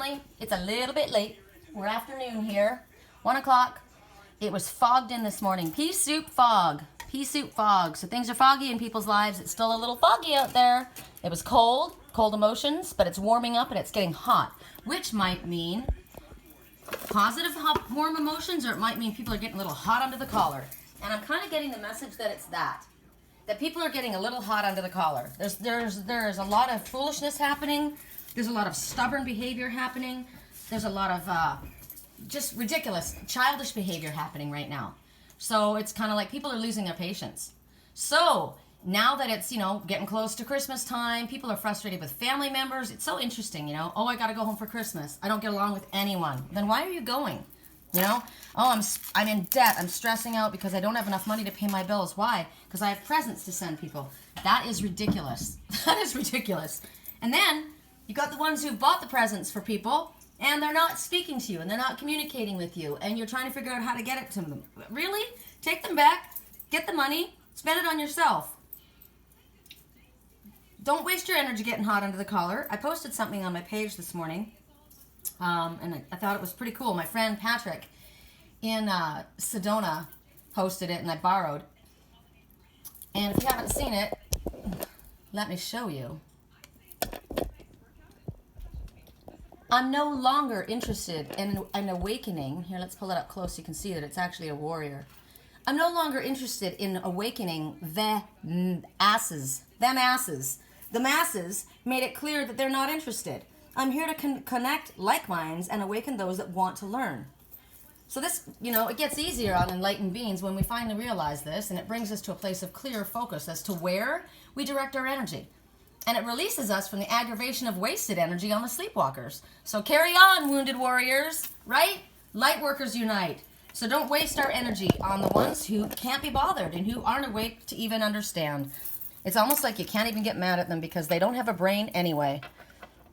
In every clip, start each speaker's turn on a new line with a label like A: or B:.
A: finally, it's a little bit late. We're afternoon here, 1 o'clock. It was fogged in this morning. Pea soup fog. Pea soup fog. So things are foggy in people's lives. It's still a little foggy out there. It was cold emotions, but it's warming up and it's getting hot, which might mean positive warm emotions, or it might mean people are getting a little hot under the collar. And I'm kind of getting the message that it's that people are getting a little hot under the collar. There's a lot of foolishness happening. There's a lot of stubborn behavior happening. There's a lot of just ridiculous, childish behavior happening right now. So it's kind of like people are losing their patience. So now that it's, getting close to Christmas time, people are frustrated with family members. It's so interesting, Oh, I got to go home for Christmas. I don't get along with anyone. Then why are you going? Oh, I'm in debt. I'm stressing out because I don't have enough money to pay my bills. Why? Because I have presents to send people. That is ridiculous. That is ridiculous. And then you got the ones who bought the presents for people, and they're not speaking to you, and they're not communicating with you, and you're trying to figure out how to get it to them. Really? Take them back. Get the money. Spend it on yourself. Don't waste your energy getting hot under the collar. I posted something on my page this morning. And I thought it was pretty cool. My friend Patrick in Sedona posted it, and I borrowed. And if you haven't seen it, let me show you. I'm no longer interested in an awakening. Here, let's pull it up close so you can see that it's actually a warrior. I'm no longer interested in awakening the asses. Them asses. The masses made it clear that they're not interested. I'm here to connect like minds and awaken those that want to learn. So this, it gets easier on enlightened beings when we finally realize this, and it brings us to a place of clear focus as to where we direct our energy. And it releases us from the aggravation of wasted energy on the sleepwalkers. So carry on, wounded warriors, right? Light workers unite. So don't waste our energy on the ones who can't be bothered and who aren't awake to even understand. It's almost like you can't even get mad at them because they don't have a brain anyway.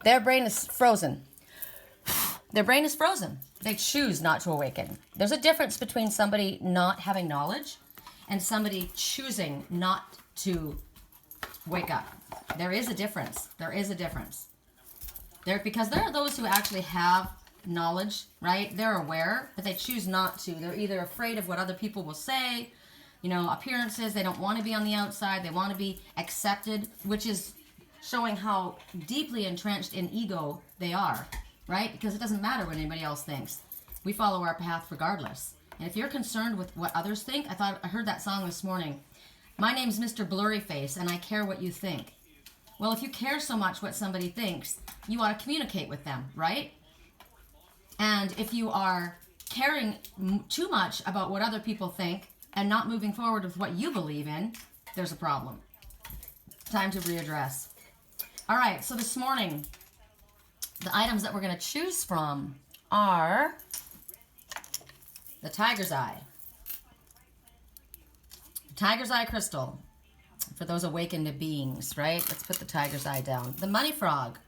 A: Their brain is frozen. Their brain is frozen. They choose not to awaken. There's a difference between somebody not having knowledge and somebody choosing not to wake up. There is a difference. There is a difference. Because there are those who actually have knowledge, right? They're aware, but they choose not to. They're either afraid of what other people will say, appearances. They don't want to be on the outside. They want to be accepted, which is showing how deeply entrenched in ego they are, right? Because it doesn't matter what anybody else thinks. We follow our path regardless. And if you're concerned with what others think, I heard that song this morning. My name's Mr. Blurryface, and I care what you think. Well, if you care so much what somebody thinks, you ought to communicate with them, right? And if you are caring too much about what other people think and not moving forward with what you believe in, there's a problem. Time to readdress. All right, so this morning, the items that we're going to choose from are the Tiger's Eye. Tiger's Eye crystal, for those awakened beings, right? Let's put the Tiger's Eye down. The Money Frog,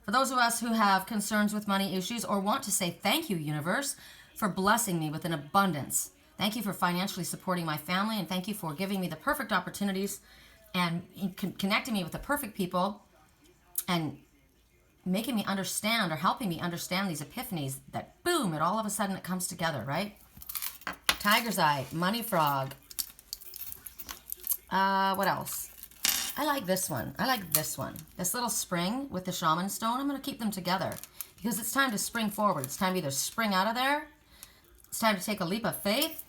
A: for those of us who have concerns with money issues or want to say thank you, universe, for blessing me with an abundance. Thank you for financially supporting my family, and thank you for giving me the perfect opportunities and connecting me with the perfect people and making me understand or helping me understand these epiphanies that, boom, all of a sudden it comes together, right? Tiger's Eye, Money Frog. What else? I like this one. I like this one. This little spring with the shaman stone. I'm going to keep them together because it's time to spring forward. It's time to either spring out of there. It's time to take a leap of faith.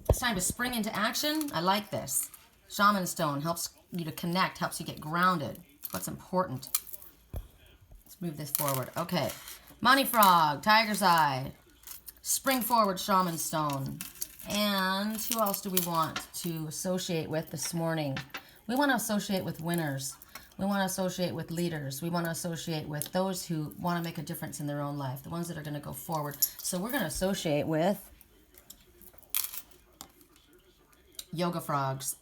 A: It's time to spring into action. I like this. Shaman stone helps you to connect, helps you get grounded. It's what's important. Let's move this forward. Okay. Money Frog, Tiger's Eye, spring forward shaman stone. And who else do we want to associate with this morning? We want to associate with winners. We want to associate with leaders. We want to associate with those who want to make a difference in their own life, the ones that are going to go forward. So we're going to associate with yoga frogs.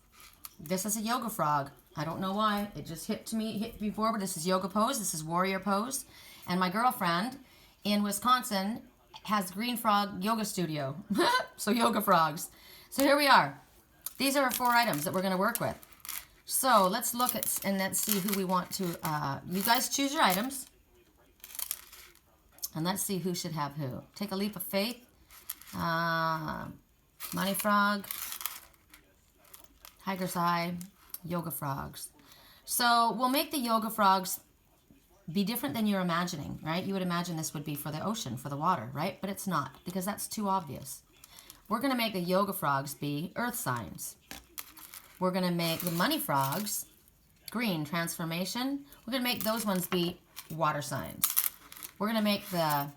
A: This is a yoga frog. I don't know why. It just hit me forward. This is yoga pose. This is warrior pose. And my girlfriend in Wisconsin has Green Frog Yoga Studio. So yoga frogs. So here we are. These are our 4 items that we're going to work with. So let's look at and let's see who we want to. You guys choose your items. And let's see who should have who. Take a leap of faith. Money frog. Tiger's eye. Yoga frogs. So we'll make the yoga frogs be different than you're imagining, right? You would imagine this would be for the ocean, for the water, right? But it's not, because that's too obvious. We're going to make the yoga frogs be earth signs. We're going to make the money frogs, green, transformation. We're going to make those ones be water signs. We're going to make the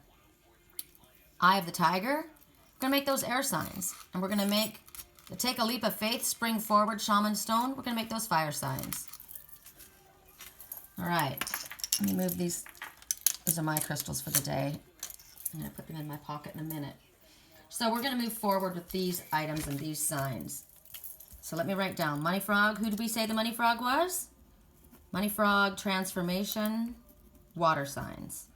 A: eye of the tiger. We're going to make those air signs. And we're going to make the take a leap of faith, spring forward, shaman stone. We're going to make those fire signs. All right. Let me move these. These are my crystals for the day. I'm going to put them in my pocket in a minute. So we're going to move forward with these items and these signs. So let me write down. Money frog. Who did we say the money frog was? Money frog, transformation, water signs.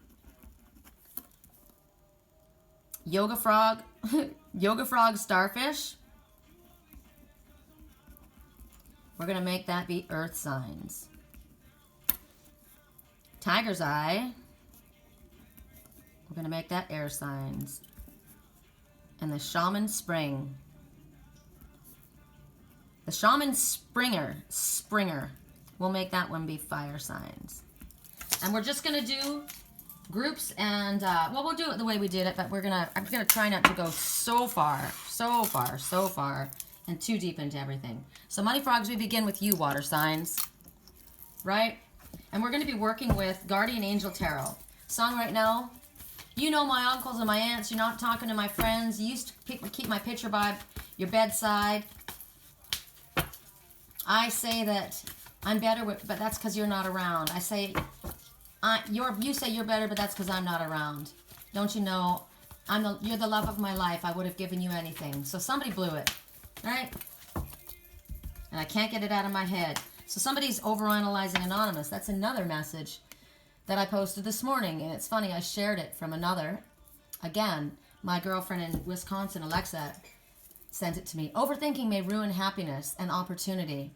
A: Yoga frog. Yoga frog, starfish. We're going to make that be earth signs. Tiger's eye. We're going to make that air signs. And the shaman spring. The shaman springer. We'll make that one be fire signs. And we're just going to do groups and, well, we'll do it the way we did it, but I'm going to try not to go so far, and too deep into everything. So money frogs, we begin with you, water signs, right? And we're going to be working with Guardian Angel Tarot. Song right now, you know my uncles and my aunts, you're not talking to my friends, you used to keep my picture by your bedside. I say that I'm better, but that's because you're not around. I say, you say you're better, but that's because I'm not around. Don't you know, you're the love of my life. I would have given you anything. So somebody blew it, right? And I can't get it out of my head. So somebody's overanalyzing Anonymous. That's another message that I posted this morning. And it's funny, I shared it from another. Again, my girlfriend in Wisconsin, Alexa, sent it to me. Overthinking may ruin happiness and opportunity.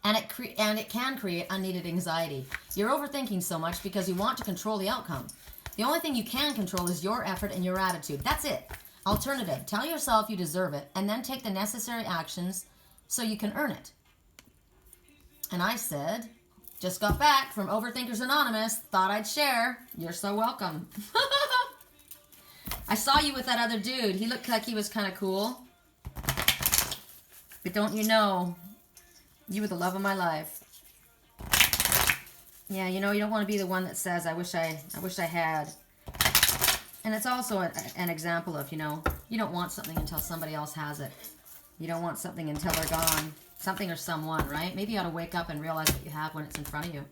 A: And it can create unneeded anxiety. You're overthinking so much because you want to control the outcome. The only thing you can control is your effort and your attitude. That's it. Alternative. Tell yourself you deserve it and then take the necessary actions so you can earn it. And I said, just got back from Overthinkers Anonymous. Thought I'd share. You're so welcome. I saw you with that other dude. He looked like he was kind of cool. But don't you know, you were the love of my life. Yeah, you know, you don't want to be the one that says, I wish I had. And it's also an example of, you know, you don't want something until somebody else has it. You don't want something until they're gone. Something or someone, right? Maybe you ought to wake up and realize what you have when it's in front of you.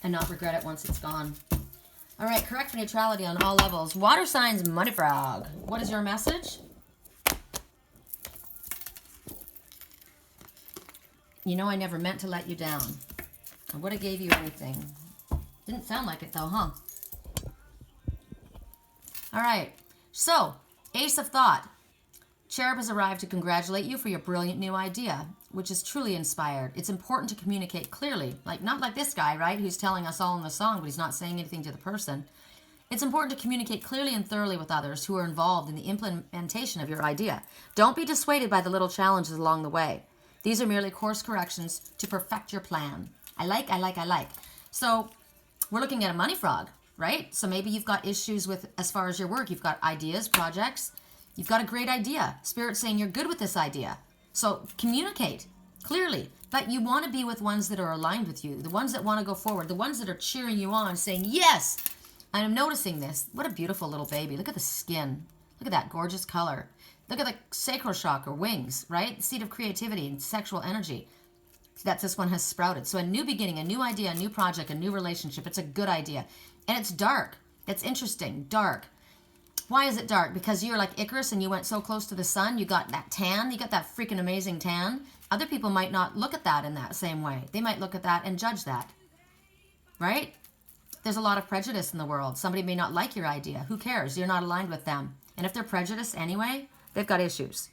A: And not regret it once it's gone. All right, correct neutrality on all levels. Water signs, money frog. What is your message? You know I never meant to let you down. I would have gave you anything. Didn't sound like it though, huh? All right, so Ace of Thought. Cherub has arrived to congratulate you for your brilliant new idea, which is truly inspired. It's important to communicate clearly, not like this guy, right, who's telling us all in the song, but he's not saying anything to the person. It's important to communicate clearly and thoroughly with others who are involved in the implementation of your idea. Don't be dissuaded by the little challenges along the way. These are merely course corrections to perfect your plan. I like. So we're looking at a money frog, right? So maybe you've got issues with, as far as your work, you've got ideas, projects. You've got a great idea. Spirit's saying you're good with this idea. So communicate clearly. But you want to be with ones that are aligned with you, the ones that want to go forward, the ones that are cheering you on, saying, yes, I'm noticing this. What a beautiful little baby. Look at the skin. Look at that gorgeous color. Look at the sacral chakra, wings, right? Seed of creativity and sexual energy. That this one has sprouted. So a new beginning, a new idea, a new project, a new relationship. It's a good idea. And it's dark. It's interesting. Dark. Why is it dark? Because you're like Icarus and you went so close to the sun. You got that tan. You got that freaking amazing tan. Other people might not look at that in that same way. They might look at that and judge that. Right? There's a lot of prejudice in the world. Somebody may not like your idea. Who cares? You're not aligned with them. And if they're prejudiced anyway, they've got issues.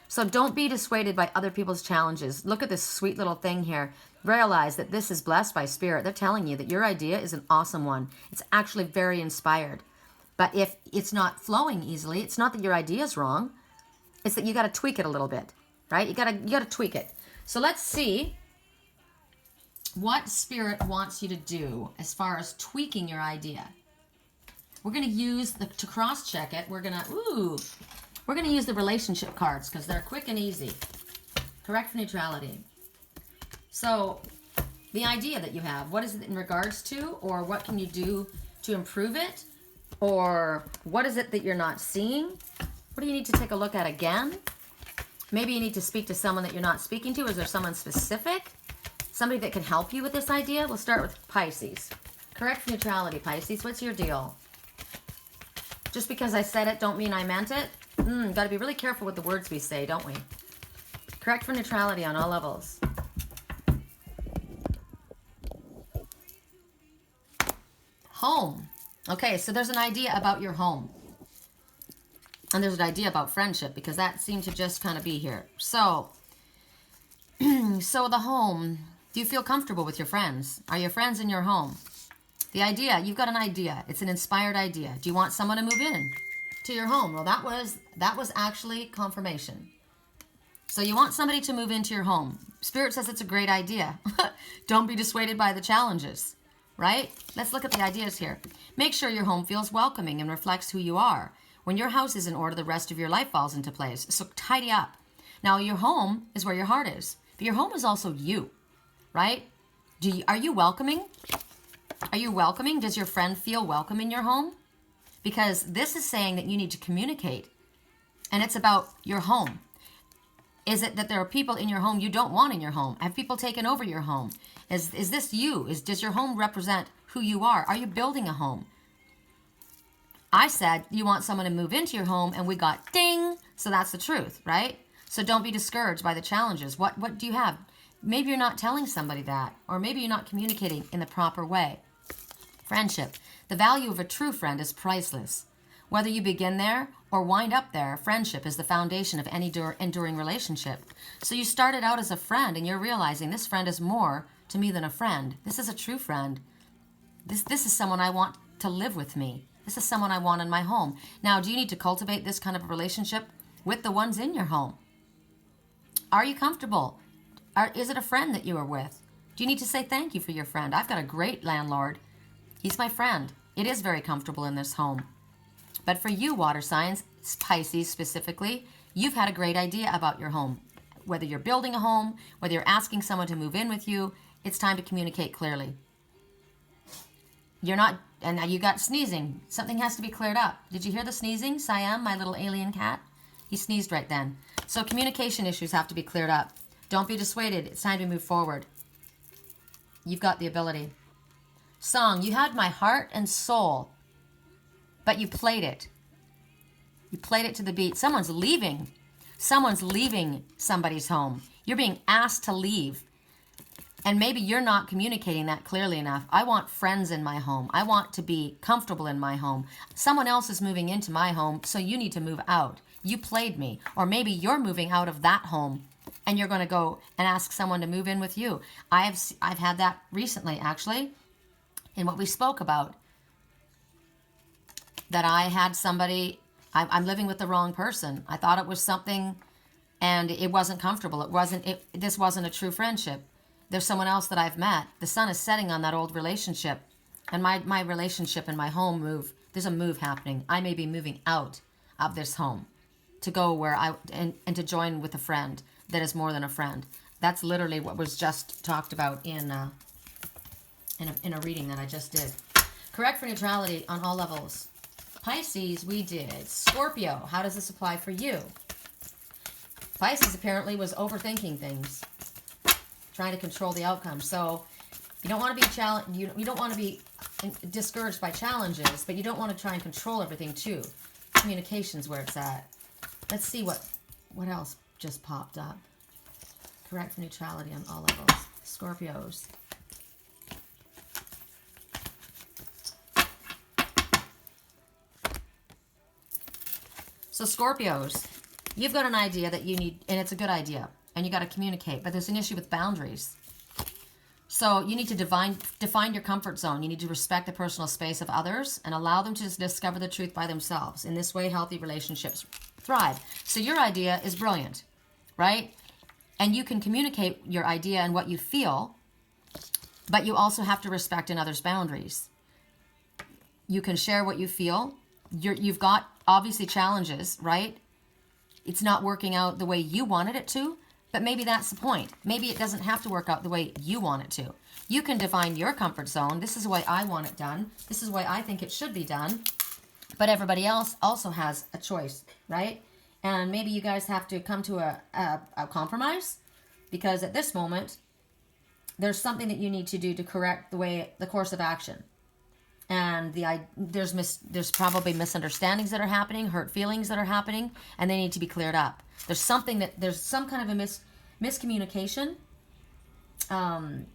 A: So don't be dissuaded by other people's challenges. Look at this sweet little thing here. realize that this is blessed by Spirit. They're telling you that your idea is an awesome one. It's actually very inspired. But if it's not flowing easily, it's not that your idea is wrong. It's that you got to tweak it a little bit, right? You got to tweak it. So let's see what Spirit wants you to do as far as tweaking your idea. We're going to use to cross-check it. We're going to use the relationship cards because they're quick and easy. Correct for neutrality. So the idea that you have, what is it in regards to, or what can you do to improve it? Or what is it that you're not seeing? What do you need to take a look at again? Maybe you need to speak to someone that you're not speaking to. Is there someone specific? Somebody that can help you with this idea? We'll start with Pisces. Correct for neutrality, Pisces. What's your deal? Just because I said it don't mean I meant it. Got to be really careful with the words we say, don't we? Correct for neutrality on all levels. Home. Okay, so there's an idea about your home. And there's an idea about friendship because that seemed to just kind of be here. So the home, do you feel comfortable with your friends? Are your friends in your home? The idea, you've got an idea. It's an inspired idea. Do you want someone to move in to your home? Well, that was actually confirmation. So you want somebody to move into your home. Spirit says it's a great idea. Don't be dissuaded by the challenges, right? Let's look at the ideas here. Make sure your home feels welcoming and reflects who you are. When your house is in order, the rest of your life falls into place. So tidy up. Now, your home is where your heart is. But your home is also you, right? Are you welcoming? Are you welcoming? Does your friend feel welcome in your home? Because this is saying that you need to communicate. And it's about your home. Is it that there are people in your home you don't want in your home? Have people taken over your home? Is this you? Does your home represent who you are? Are you building a home? I said you want someone to move into your home, and we got ding. So that's the truth, right? So don't be discouraged by the challenges. What do you have? Maybe you're not telling somebody that, or maybe you're not communicating in the proper way. Friendship. The value of a true friend is priceless. Whether you begin there or wind up there, friendship is the foundation of any enduring relationship. So you started out as a friend, and you're realizing this friend is more to me than a friend. This is a true friend. This is someone I want to live with me. This is someone I want in my home. Now, do you need to cultivate this kind of a relationship with the ones in your home? Are you comfortable? Is it a friend that you are with? Do you need to say thank you for your friend? I've got a great landlord. He's my friend. It is very comfortable in this home. But for you, water signs, Pisces specifically, you've had a great idea about your home. Whether you're building a home, whether you're asking someone to move in with you, it's time to communicate clearly. You're not, and now you got sneezing. Something has to be cleared up. Did you hear the sneezing? Siam, my little alien cat, he sneezed right then. So communication issues have to be cleared up. Don't be dissuaded. It's time to move forward. You've got the ability. Song, you had my heart and soul, but you played it. You played it to the beat. Someone's leaving. Someone's leaving somebody's home. You're being asked to leave. And maybe you're not communicating that clearly enough. I want friends in my home. I want to be comfortable in my home. Someone else is moving into my home, so you need to move out. You played me. Or maybe you're moving out of that home and you're going to go and ask someone to move in with you. I've had that recently, actually, in what we spoke about. That I had somebody, I'm living with the wrong person. I thought it was something and it wasn't comfortable. This wasn't a true friendship. There's someone else that I've met. The sun is setting on that old relationship. And my relationship and my home move, there's a move happening. I may be moving out of this home to go where and to join with a friend that is more than a friend. That's literally what was just talked about in a reading that I just did. Correct for neutrality on all levels. Pisces, we did. Scorpio, how does this apply for you? Pisces apparently was overthinking things, trying to control the outcome. So you don't want to be you don't want to be discouraged by challenges, but you don't want to try and control everything too. Communication's where it's at. Let's see what else just popped up. Correct for neutrality on all levels. Scorpios. So Scorpios, you've got an idea that you need, and it's a good idea, and you got to communicate, but there's an issue with boundaries. So you need to define your comfort zone. You need to respect the personal space of others and allow them to discover the truth by themselves. In this way, healthy relationships thrive. So your idea is brilliant, right? And you can communicate your idea and what you feel, but you also have to respect another's boundaries. You can share what you feel. You've got obviously challenges, right? It's not working out the way you wanted it to, but maybe that's the point. Maybe it doesn't have to work out the way you want it to. You can define your comfort zone. This is the way I want it done. This is the way I think it should be done. But everybody else also has a choice, right? And maybe you guys have to come to a compromise, because at this moment, there's something that you need to do to correct the course of action. And there's probably misunderstandings that are happening, hurt feelings that are happening, and they need to be cleared up. There's some kind of a miscommunication, and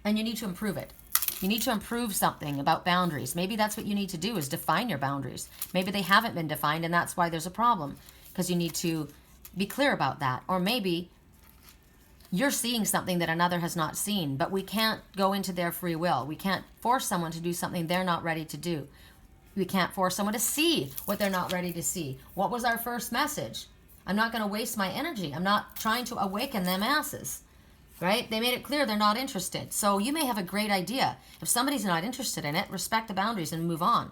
A: you need to improve it. You need to improve something about boundaries. Maybe that's what you need to do, is define your boundaries. Maybe they haven't been defined, and that's why there's a problem, because you need to be clear about that. Or maybe you're seeing something that another has not seen, but we can't go into their free will. We can't force someone to do something they're not ready to do. We can't force someone to see what they're not ready to see. What was our first message? I'm not going to waste my energy. I'm not trying to awaken them asses, right? They made it clear they're not interested. So you may have a great idea. If somebody's not interested in it, respect the boundaries and move on.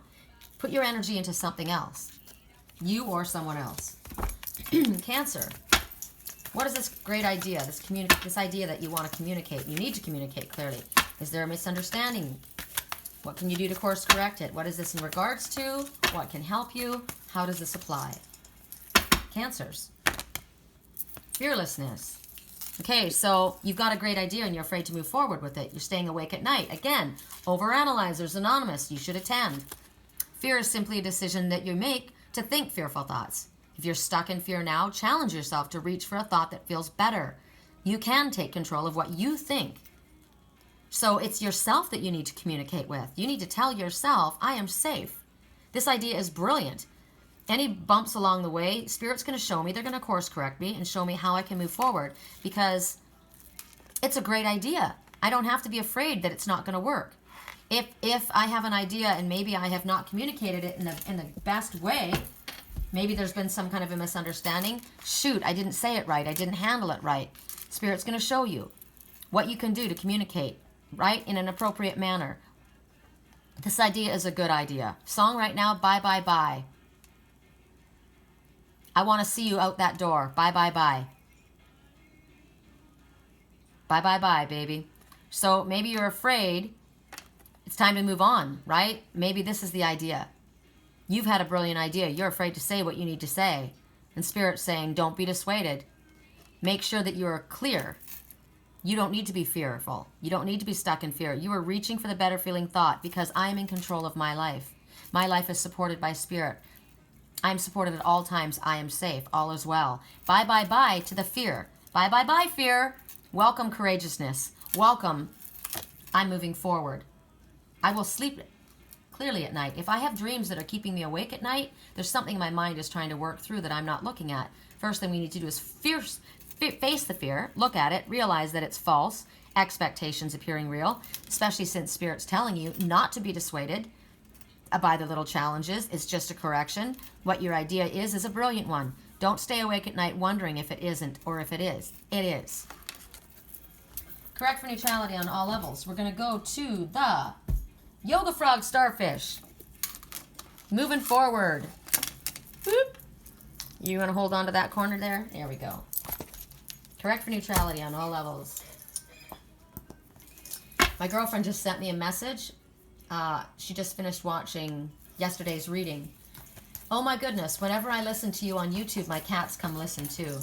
A: Put your energy into something else, you or someone else. Cancer. What is this great idea, this idea that you want to communicate? You need to communicate clearly. Is there a misunderstanding? What can you do to course correct it? What is this in regards to? What can help you? How does this apply? Cancers. Fearlessness. Okay, so you've got a great idea and you're afraid to move forward with it. You're staying awake at night. Again, Overanalyzers Anonymous. You should attend. Fear is simply a decision that you make to think fearful thoughts. If you're stuck in fear now, challenge yourself to reach for a thought that feels better. You can take control of what you think. So it's yourself that you need to communicate with. You need to tell yourself, I am safe. This idea is brilliant. Any bumps along the way, Spirit's going to show me, they're going to course correct me and show me how I can move forward, because it's a great idea. I don't have to be afraid that it's not going to work. If I have an idea and maybe I have not communicated it in the best way, maybe there's been some kind of a misunderstanding. Shoot, I didn't say it right. I didn't handle it right. Spirit's going to show you what you can do to communicate, right, in an appropriate manner. This idea is a good idea. Song right now, bye, bye, bye. I want to see you out that door. Bye, bye, bye. Bye, bye, bye, baby. So maybe you're afraid. It's time to move on, right? Maybe this is the idea. You've had a brilliant idea. You're afraid to say what you need to say. And Spirit's saying, don't be dissuaded. Make sure that you're clear. You don't need to be fearful. You don't need to be stuck in fear. You are reaching for the better feeling thought, because I am in control of my life. My life is supported by Spirit. I am supported at all times. I am safe. All is well. Bye, bye, bye to the fear. Bye, bye, bye, fear. Welcome, courageousness. Welcome, I'm moving forward. I will sleep clearly at night. If I have dreams that are keeping me awake at night, there's something my mind is trying to work through that I'm not looking at. First thing we need to do is face the fear, look at it, realize that it's false, expectations appearing real, especially since Spirit's telling you not to be dissuaded by the little challenges. It's just a correction. What your idea is a brilliant one. Don't stay awake at night wondering if it isn't or if it is. It is. Correct for neutrality on all levels. We're going to go to the Yoga Frog Starfish. Moving forward. Whoop. You want to hold on to that corner there? There we go. Correct for neutrality on all levels. My girlfriend just sent me a message. She just finished watching yesterday's reading. Oh my goodness, whenever I listen to you on YouTube, my cats come listen too.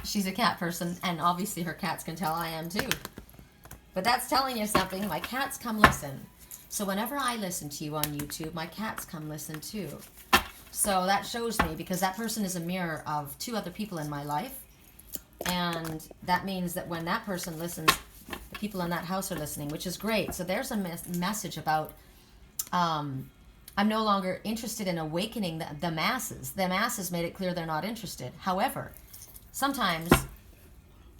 A: She's a cat person, and obviously her cats can tell I am too. But that's telling you something. My cats come listen. So whenever I listen to you on YouTube, my cats come listen too. So that shows me, because that person is a mirror of two other people in my life. And that means that when that person listens, the people in that house are listening, which is great. So there's a message about, I'm no longer interested in awakening the masses. The masses made it clear they're not interested. However, sometimes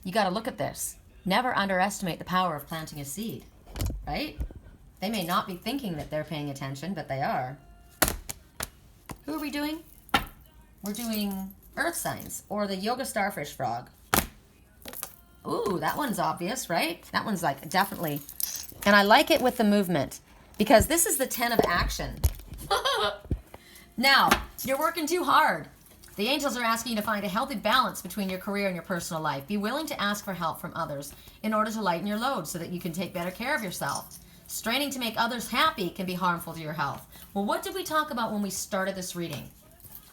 A: you got to look at this. Never underestimate the power of planting a seed, right? They may not be thinking that they're paying attention, but they are. Who are we doing? We're doing earth signs, or the yoga starfish frog. Ooh, that one's obvious, right? That one's like definitely. And I like it with the movement because this is the 10 of action. Now, you're working too hard. The angels are asking you to find a healthy balance between your career and your personal life. Be willing to ask for help from others in order to lighten your load so that you can take better care of yourself. Straining to make others happy can be harmful to your health. Well, what did we talk about when we started this reading?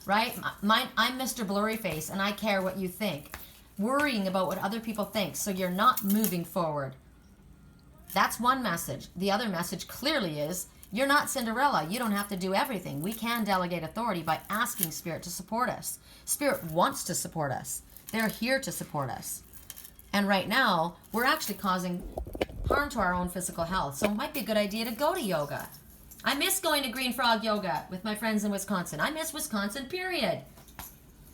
A: Right? I'm Mr. Blurryface, and I care what you think. Worrying about what other people think, so you're not moving forward. That's one message. The other message clearly is, you're not Cinderella. You don't have to do everything. We can delegate authority by asking Spirit to support us. Spirit wants to support us. They're here to support us. And right now, we're actually causing harm to our own physical health. So it might be a good idea to go to yoga. I miss going to Green Frog Yoga with my friends in Wisconsin. I miss Wisconsin, period.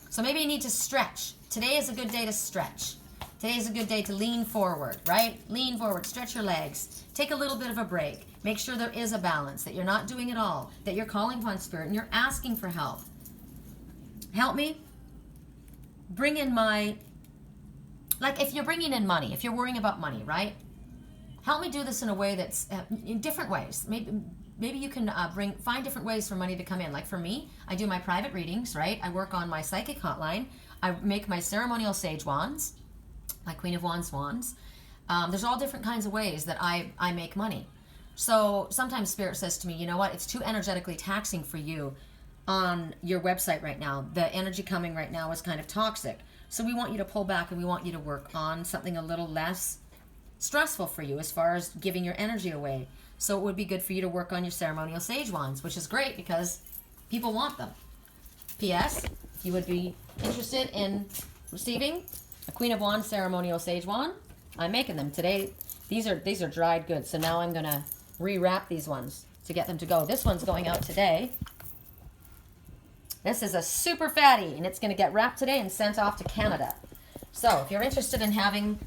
A: So maybe you need to stretch. Today is a good day to stretch. Today is a good day to lean forward, right? Lean forward, stretch your legs. Take a little bit of a break. Make sure there is a balance, that you're not doing it all, that you're calling upon Spirit and you're asking for help. Help me bring in my, like if you're bringing in money, if you're worrying about money, right? Help me do this in a way that's in different ways. Maybe you can find different ways for money to come in. Like for me, I do my private readings, right? I work on my psychic hotline. I make my ceremonial sage wands, my Queen of Wands wands. There's all different kinds of ways that I make money. So sometimes Spirit says to me, you know what? It's too energetically taxing for you on your website right now. The energy coming right now is kind of toxic. So we want you to pull back and we want you to work on something a little less stressful for you as far as giving your energy away. So it would be good for you to work on your ceremonial sage wands, which is great because people want them. P.S. If you would be interested in receiving a Queen of Wands ceremonial sage wand, I'm making them today. These are dried goods, so now I'm gonna rewrap these ones to get them to go. This one's going out today. This is a super fatty, and it's gonna get wrapped today and sent off to Canada. So if you're interested in having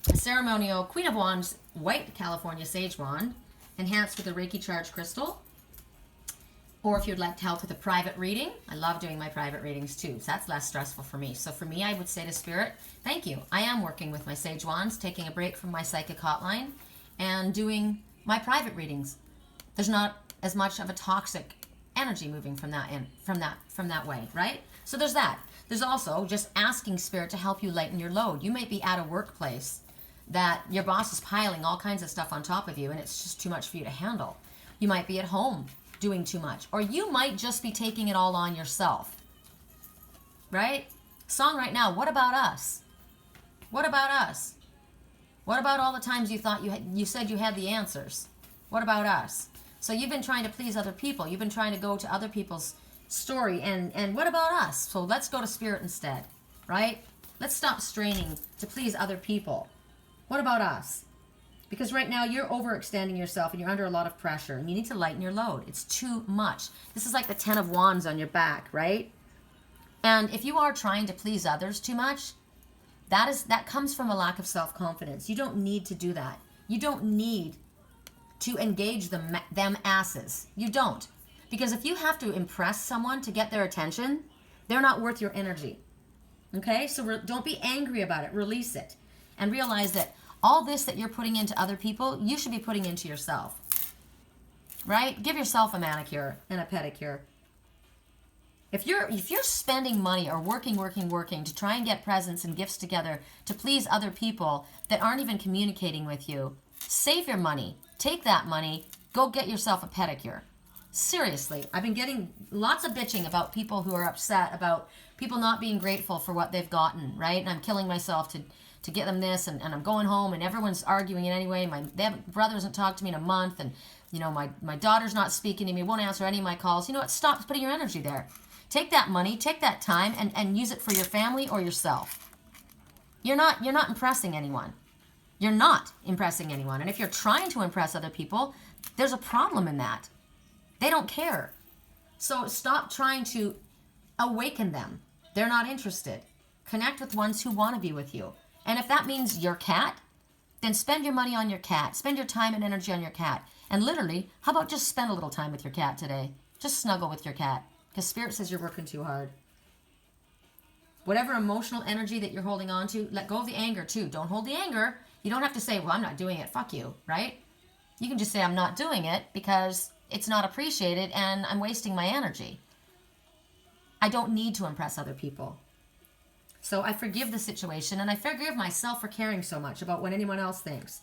A: a ceremonial Queen of Wands white California sage wand enhanced with a Reiki charged crystal, or if you'd like help with a private reading, I love doing my private readings too, so that's less stressful for me. So for me, I would say to Spirit, thank you. I am working with my sage wands, taking a break from my psychic hotline, and doing my private readings. There's not as much of a toxic energy moving from that way, right? So there's that. There's also just asking Spirit to help you lighten your load. You might be at a workplace that your boss is piling all kinds of stuff on top of you, and it's just too much for you to handle. You might be at home doing too much, or you might just be taking it all on yourself, right? Song right now, what about us? What about us? What about all the times you thought you said you had the answers? What about us? So you've been trying to please other people. You've been trying to go to other people's story, and what about us? So let's go to Spirit instead, right? Let's stop straining to please other people. What about us? Because right now you're overextending yourself and you're under a lot of pressure and you need to lighten your load. It's too much. This is like the 10 of Wands on your back, right? And if you are trying to please others too much, that comes from a lack of self-confidence. You don't need to do that. You don't need to engage them asses. You don't. Because if you have to impress someone to get their attention, they're not worth your energy. Okay? So don't be angry about it. Release it. And realize that all this that you're putting into other people, you should be putting into yourself. Right? Give yourself a manicure and a pedicure. If you're spending money or working to try and get presents and gifts together to please other people that aren't even communicating with you, save your money. Take that money. Go get yourself a pedicure. Seriously, I've been getting lots of bitching about people who are upset about people not being grateful for what they've gotten, right? And I'm killing myself to get them this, and I'm going home and everyone's arguing in any way. My brother hasn't talked to me in a month, and my daughter's not speaking to me, won't answer any of my calls. You know what? Stop putting your energy there. Take that money, take that time, and use it for your family or yourself. You're not impressing anyone. You're not impressing anyone. And if you're trying to impress other people, there's a problem in that. They don't care. So stop trying to awaken them. They're not interested. Connect with ones who want to be with you. And if that means your cat, then spend your money on your cat. Spend your time and energy on your cat. And literally, how about just spend a little time with your cat today? Just snuggle with your cat. Because Spirit says you're working too hard. Whatever emotional energy that you're holding on to, let go of the anger too. Don't hold the anger. You don't have to say, well, I'm not doing it. Fuck you, right? You can just say, I'm not doing it because it's not appreciated and I'm wasting my energy. I don't need to impress other people. So I forgive the situation, and I forgive myself for caring so much about what anyone else thinks.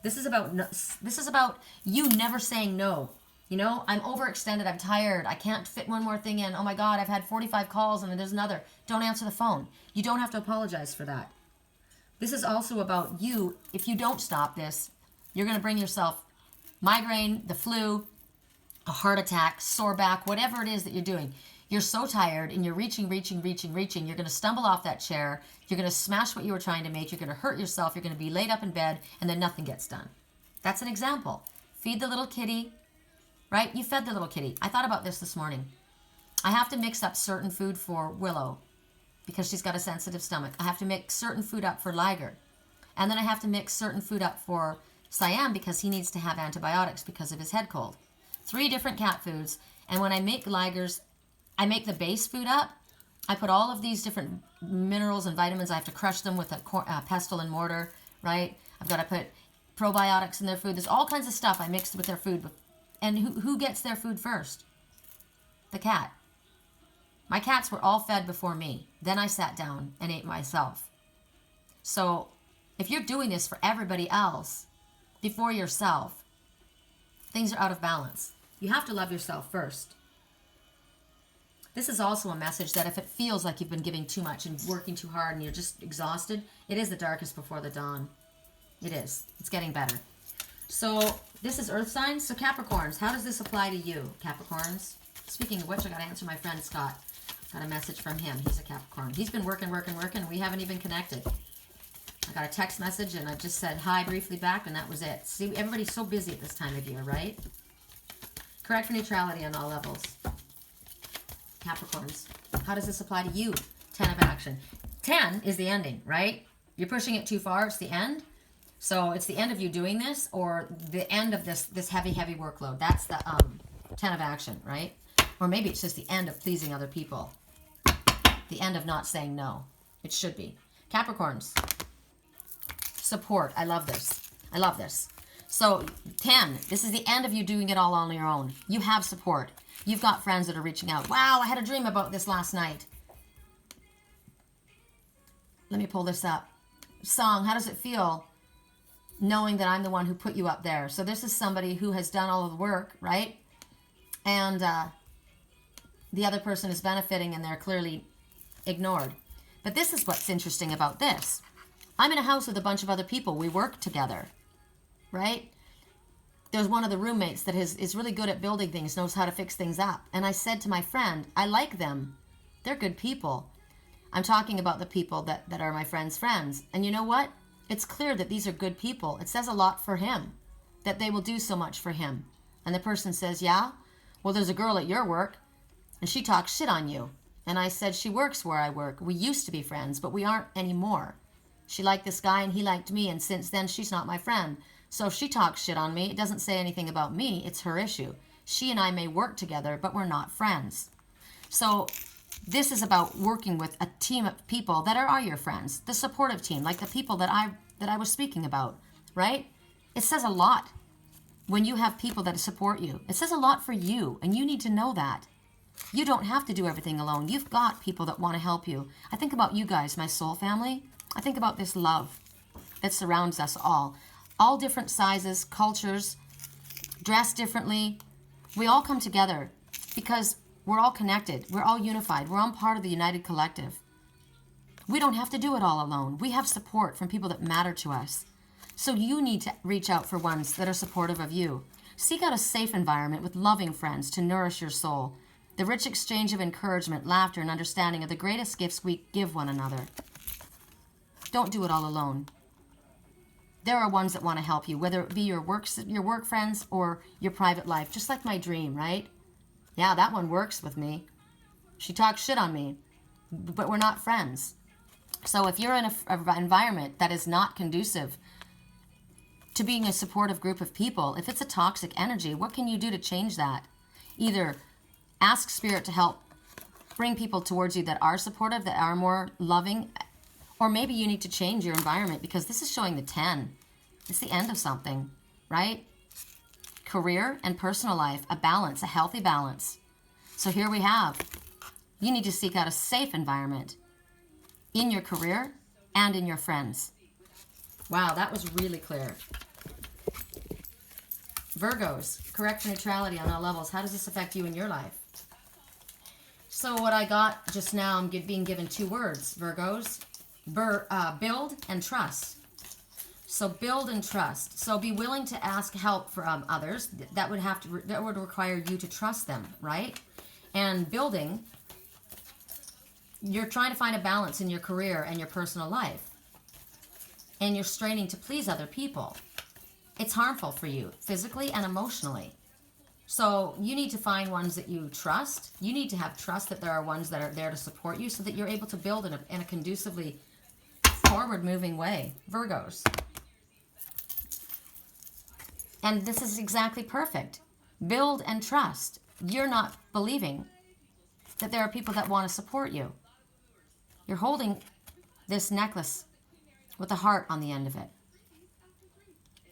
A: This is about you never saying no. You know, I'm overextended, I'm tired, I can't fit one more thing in. Oh my God, I've had 45 calls and then there's another. Don't answer the phone. You don't have to apologize for that. This is also about you. If you don't stop this, you're going to bring yourself migraine, the flu, a heart attack, sore back, whatever it is that you're doing. You're so tired and you're reaching. You're going to stumble off that chair. You're going to smash what you were trying to make. You're going to hurt yourself. You're going to be laid up in bed and then nothing gets done. That's an example. Feed the little kitty, right? You fed the little kitty. I thought about this morning. I have to mix up certain food for Willow because she's got a sensitive stomach. I have to mix certain food up for Liger. And then I have to mix certain food up for Siam because he needs to have antibiotics because of his head cold. 3 different cat foods. And when I make Liger's, I make the base food up. I put all of these different minerals and vitamins. I have to crush them with a pestle and mortar, right? I've got to put probiotics in their food. There's all kinds of stuff I mixed with their food. And who gets their food first? The cat. My cats were all fed before me. Then I sat down and ate myself. So if you're doing this for everybody else before yourself, things are out of balance. You have to love yourself first. This is also a message that if it feels like you've been giving too much and working too hard and you're just exhausted, it is the darkest before the dawn. It is. It's getting better. So this is Earth signs. So Capricorns, how does this apply to you, Capricorns? Speaking of which, I got to answer my friend Scott. Got a message from him. He's a Capricorn. He's been working. We haven't even connected. I got a text message and I just said hi briefly back and that was it. See, everybody's so busy at this time of year, right? Correct for neutrality on all levels. Capricorns, how does this apply to you? 10 of action. 10 is the ending, right? You're pushing it too far, it's the end. So it's the end of you doing this or the end of this heavy workload. That's the 10 of action, right? Or maybe it's just the end of pleasing other people. The end of not saying no. It should be. Capricorns, support. I love this. I love this. So 10, this is the end of you doing it all on your own. You have support. You've got friends that are reaching out. Wow, I had a dream about this last night. Let me pull this up. Song, how does it feel knowing that I'm the one who put you up there? So this is somebody who has done all of the work, right? And the other person is benefiting and they're clearly ignored. But this is what's interesting about this. I'm in a house with a bunch of other people. We work together, right? There's one of the roommates that is really good at building things, knows how to fix things up. And I said to my friend, I like them. They're good people. I'm talking about the people that are my friend's friends. And you know what? It's clear that these are good people. It says a lot for him, that they will do so much for him. And the person says, yeah? Well, there's a girl at your work, and she talks shit on you. And I said, she works where I work. We used to be friends, but we aren't anymore. She liked this guy, and he liked me, and since then, she's not my friend. So if she talks shit on me, it doesn't say anything about me. It's her issue. She and I may work together, but we're not friends. So this is about working with a team of people that are your friends, the supportive team, like the people that I was speaking about, right? It says a lot when you have people that support you. It says a lot for you, and you need to know that. You don't have to do everything alone. You've got people that want to help you. I think about you guys, my soul family. I think about this love that surrounds us all different sizes, cultures, dressed differently. We all come together because we're all connected. We're all unified. We're all part of the united collective. We don't have to do it all alone. We have support from people that matter to us. So you need to reach out for ones that are supportive of you. Seek out a safe environment with loving friends to nourish your soul. The rich exchange of encouragement, laughter, and understanding are the greatest gifts we give one another. Don't do it all alone. There are ones that want to help you, whether it be your work friends or your private life, just like my dream, right? Yeah, that one works with me. She talks shit on me, but we're not friends. So if you're in an environment that is not conducive to being a supportive group of people. If it's a toxic energy, what can you do to change that? Either ask Spirit to help bring people towards you that are supportive, that are more loving, or maybe you need to change your environment, because this is showing the 10. It's the end of something, right? Career and personal life, a balance, a healthy balance. So here we have, you need to seek out a safe environment in your career and in your friends. Wow, that was really clear. Virgos, correct for neutrality on all levels. How does this affect you in your life? So what I got just now, I'm being given 2 words, Virgos. Build and trust. So build and trust. So be willing to ask help from others. That would require you to trust them, right? And building, you're trying to find a balance in your career and your personal life. And you're straining to please other people. It's harmful for you, physically and emotionally. So you need to find ones that you trust. You need to have trust that there are ones that are there to support you so that you're able to build in a conducively forward-moving way. Virgos. And this is exactly perfect. Build and trust. You're not believing that there are people that want to support you. You're holding this necklace with a heart on the end of it.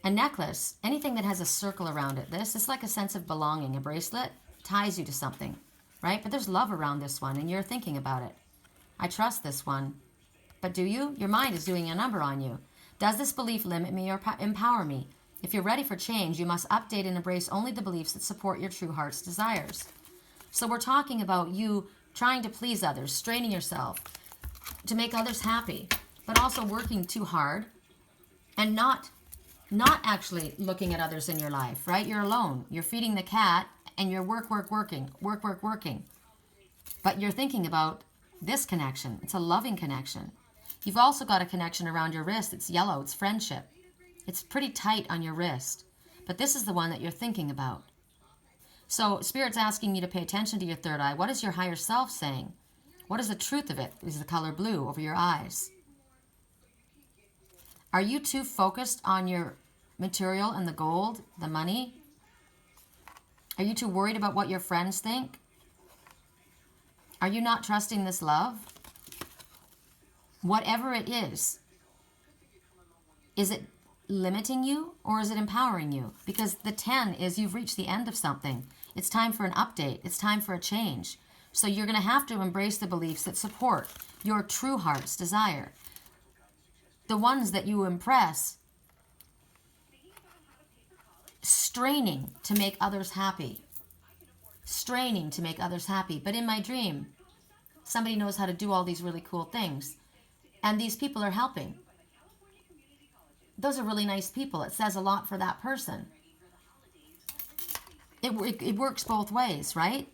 A: A necklace, anything that has a circle around it, this is like a sense of belonging. A bracelet ties you to something, right? But there's love around this one, and you're thinking about it. I trust this one. But do you? Your mind is doing a number on you. Does this belief limit me or empower me? If you're ready for change, you must update and embrace only the beliefs that support your true heart's desires. So we're talking about you trying to please others, straining yourself to make others happy, but also working too hard and not actually looking at others in your life, right? You're alone. You're feeding the cat and you're working. But you're thinking about this connection. It's a loving connection. You've also got a connection around your wrist. It's yellow. It's friendship. It's pretty tight on your wrist. But this is the one that you're thinking about. So Spirit's asking you to pay attention to your third eye. What is your higher self saying? What is the truth of it? Is the color blue over your eyes? Are you too focused on your material and the gold, the money? Are you too worried about what your friends think? Are you not trusting this love? Whatever it is it limiting you or is it empowering you? Because the 10 is you've reached the end of something. It's time for an update. It's time for a change. So you're going to have to embrace the beliefs that support your true heart's desire. The ones that you impress, straining to make others happy. Straining to make others happy. But in my dream, somebody knows how to do all these really cool things. And these people are helping. Those are really nice people. It says a lot for that person. It works both ways, right?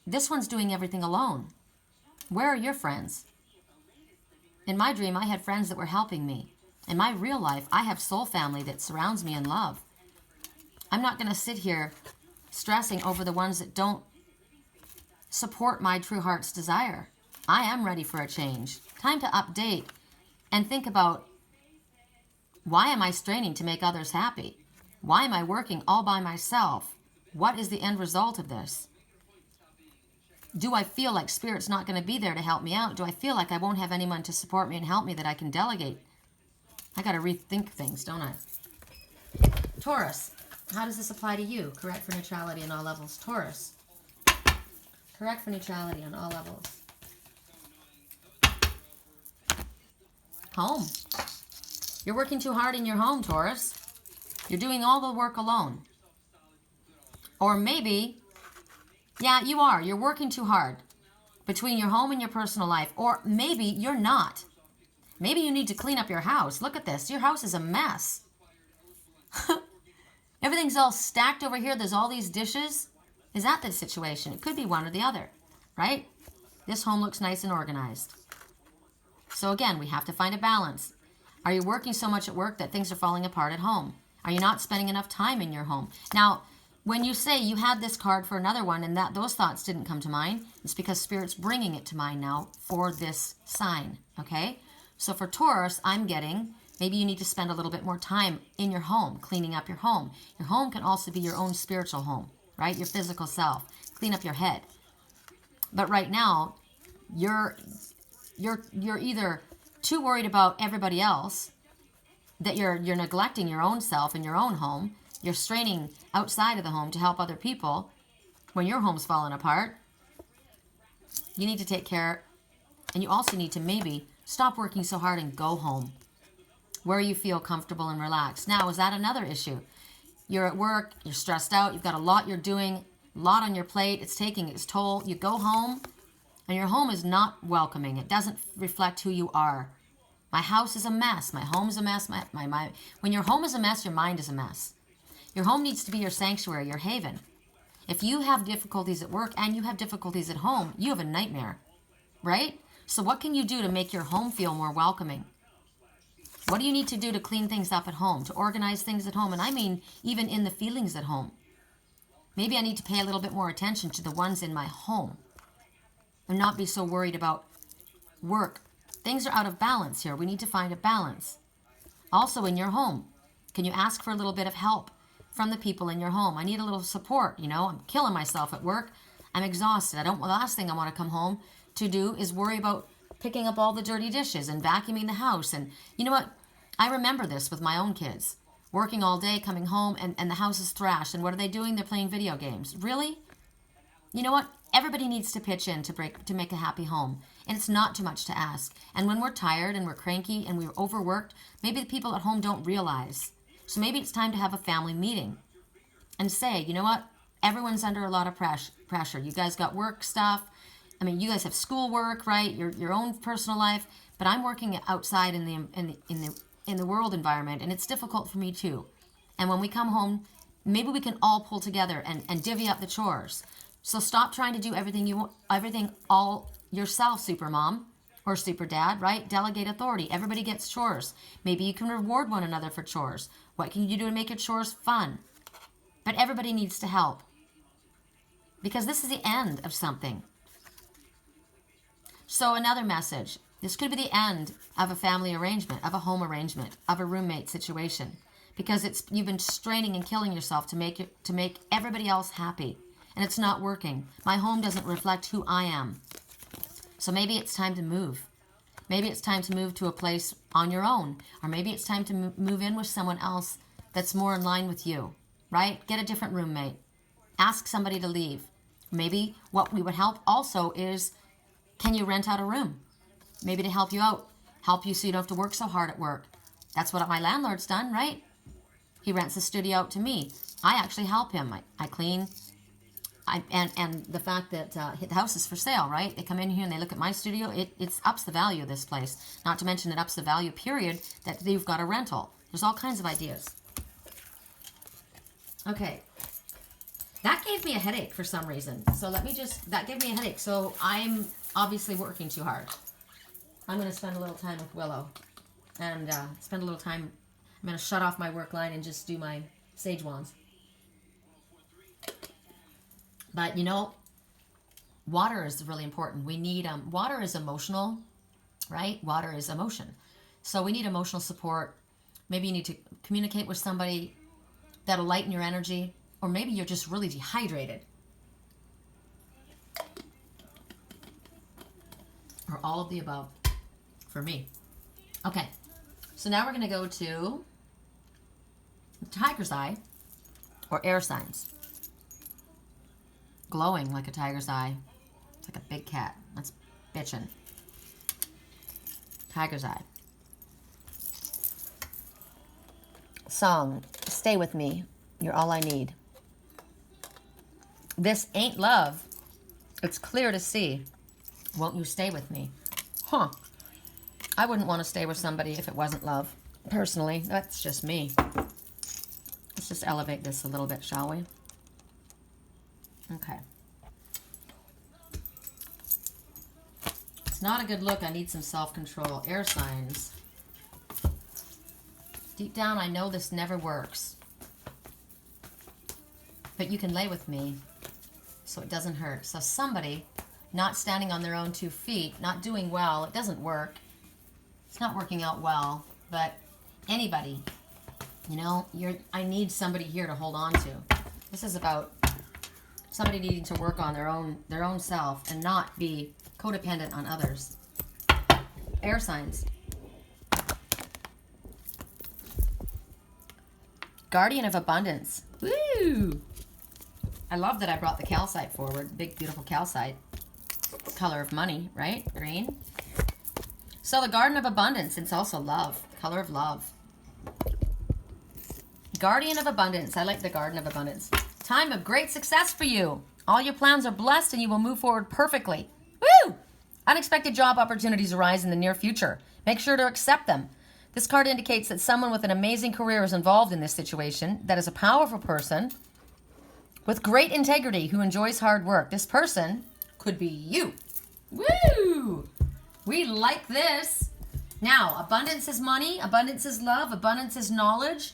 A: This one's doing everything alone. Where are your friends? In my dream, I had friends that were helping me. In my real life, I have soul family that surrounds me in love. I'm not going to sit here stressing over the ones that don't support my true heart's desire. I am ready for a change. Time to update and think about, why am I straining to make others happy? Why am I working all by myself? What is the end result of this? Do I feel like Spirit's not going to be there to help me out? Do I feel like I won't have anyone to support me and help me that I can delegate? I got to rethink things, don't I? Taurus, how does this apply to you? Correct for neutrality on all levels. Taurus, correct for neutrality on all levels. Home. You're working too hard in your home, Taurus. You're doing all the work alone. Or maybe, yeah, you are. You're working too hard between your home and your personal life. Or maybe you're not. Maybe you need to clean up your house. Look at this. Your house is a mess. Everything's all stacked over here. There's all these dishes. Is that the situation? It could be one or the other, right? This home looks nice and organized. So again, we have to find a balance. Are you working so much at work that things are falling apart at home? Are you not spending enough time in your home? Now, when you say you had this card for another one and that those thoughts didn't come to mind, it's because Spirit's bringing it to mind now for this sign, okay? So for Taurus, I'm getting Maybe you need to spend a little bit more time in your home, cleaning up your home. Your home can also be your own spiritual home, right? Your physical self. Clean up your head. But right now, you're either too worried about everybody else that you're neglecting your own self in your own home. You're straining outside of the home to help other people when your home's falling apart. You need to take care, and you also need to maybe stop working so hard and go home where you feel comfortable and relaxed. Now, is that another issue? You're at work, you're stressed out, you've got a lot you're doing, a lot on your plate, it's taking its toll. You go home, and your home is not welcoming. It doesn't reflect who you are. My house is a mess. My home is a mess. When your home is a mess, your mind is a mess. Your home needs to be your sanctuary, your haven. If you have difficulties at work and you have difficulties at home, you have a nightmare, right? So what can you do to make your home feel more welcoming? What do you need to do to clean things up at home, to organize things at home? And I mean even in the feelings at home. Maybe I need to pay a little bit more attention to the ones in my home and not be so worried about work. Things are out of balance here. We need to find a balance. Also in your home, can you ask for a little bit of help from the people in your home? I need a little support, you know. I'm killing myself at work. I'm exhausted. The last thing I want to come home to do is worry about picking up all the dirty dishes and vacuuming the house. And you know what? I remember this with my own kids. Working all day, coming home, and the house is thrashed. And what are they doing? They're playing video games. Really? You know what? Everybody needs to pitch in to make a happy home. And it's not too much to ask. And when we're tired and we're cranky and we're overworked, maybe the people at home don't realize. So maybe it's time to have a family meeting and say, you know what? Everyone's under a lot of pressure. You guys got work stuff. I mean, you guys have schoolwork, right? Your own personal life. But I'm working outside in the world environment, and it's difficult for me too. And when we come home, maybe we can all pull together and divvy up the chores. So stop trying to do everything all yourself, super mom or super dad, right? Delegate authority. Everybody gets chores. Maybe you can reward one another for chores. What can you do to make your chores fun? But everybody needs to help, because this is the end of something. So another message. This could be the end of a family arrangement, of a home arrangement, of a roommate situation, because you've been straining and killing yourself to make everybody else happy, and it's not working. My home doesn't reflect who I am. So maybe it's time to move. Maybe it's time to move to a place on your own, or maybe it's time to move in with someone else that's more in line with you, right? Get a different roommate. Ask somebody to leave. Maybe what we would help also is, can you rent out a room? Maybe to help you out, help you so you don't have to work so hard at work. That's what my landlord's done, right? He rents the studio out to me. I actually help him. I clean. And the fact that the house is for sale, right? They come in here and they look at my studio. It ups the value of this place. Not to mention it ups the value, period, that you've got a rental. There's all kinds of ideas. Okay. That gave me a headache for some reason. So that gave me a headache. So I'm obviously working too hard. I'm going to spend a little time with Willow. And spend a little time. I'm going to shut off my work line and just do my sage wands. But, you know, water is really important. We need, water is emotional, right? Water is emotion. So we need emotional support. Maybe you need to communicate with somebody that'll lighten your energy. Or maybe you're just really dehydrated. Or all of the above for me. Okay, so now we're going to go to tiger's eye or air signs. Glowing like a tiger's eye. It's like a big cat. That's bitchin'. Tiger's eye. Song, stay with me. You're all I need. This ain't love. It's clear to see. Won't you stay with me? Huh. I wouldn't want to stay with somebody if it wasn't love. Personally, that's just me. Let's just elevate this a little bit, shall we? Okay. It's not a good look. I need some self-control. Air signs. Deep down, I know this never works. But you can lay with me so it doesn't hurt. So somebody not standing on their own 2 feet, not doing well, it doesn't work. It's not working out well, but Anybody, you know, I need somebody here to hold on to. This is about somebody needing to work on their own self and not be codependent on others. Air signs. Guardian of abundance. Woo! I love that I brought the calcite forward. Big, beautiful calcite. Color of money, right? Green. So the Garden of Abundance, it's also love. Color of love. Guardian of Abundance. I like the Garden of Abundance. Time of great success for you. All your plans are blessed and you will move forward perfectly. Woo! Unexpected job opportunities arise in the near future. Make sure to accept them. This card indicates that someone with an amazing career is involved in this situation. That is a powerful person with great integrity who enjoys hard work. This person could be you. Woo! We like this. Now, abundance is money. Abundance is love. Abundance is knowledge.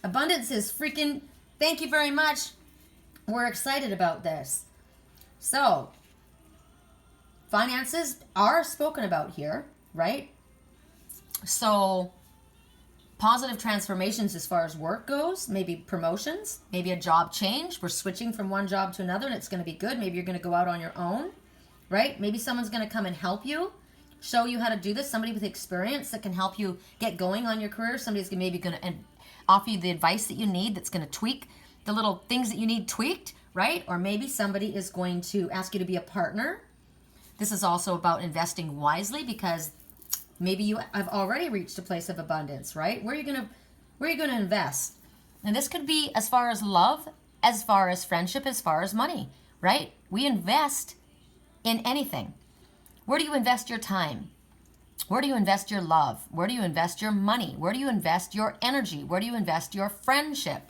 A: Abundance is freaking, thank you very much. We're excited about this. So, finances are spoken about here, right? So, positive transformations as far as work goes, maybe promotions, maybe a job change. We're switching from one job to another and it's going to be good. Maybe you're going to go out on your own, right? Maybe someone's going to come and help you, show you how to do this. Somebody with experience that can help you get going on your career. Somebody's maybe going to offer you the advice that you need that's going to tweak the little things that you need tweaked, right? Or maybe somebody is going to ask you to be a partner. This is also about investing wisely because maybe you have already reached a place of abundance, right? Where are you going to invest? And this could be as far as love, as far as friendship, as far as money, right? We invest in anything. Where do you invest your time? Where do you invest your love? Where do you invest your money? Where do you invest your energy? Where do you invest your friendship?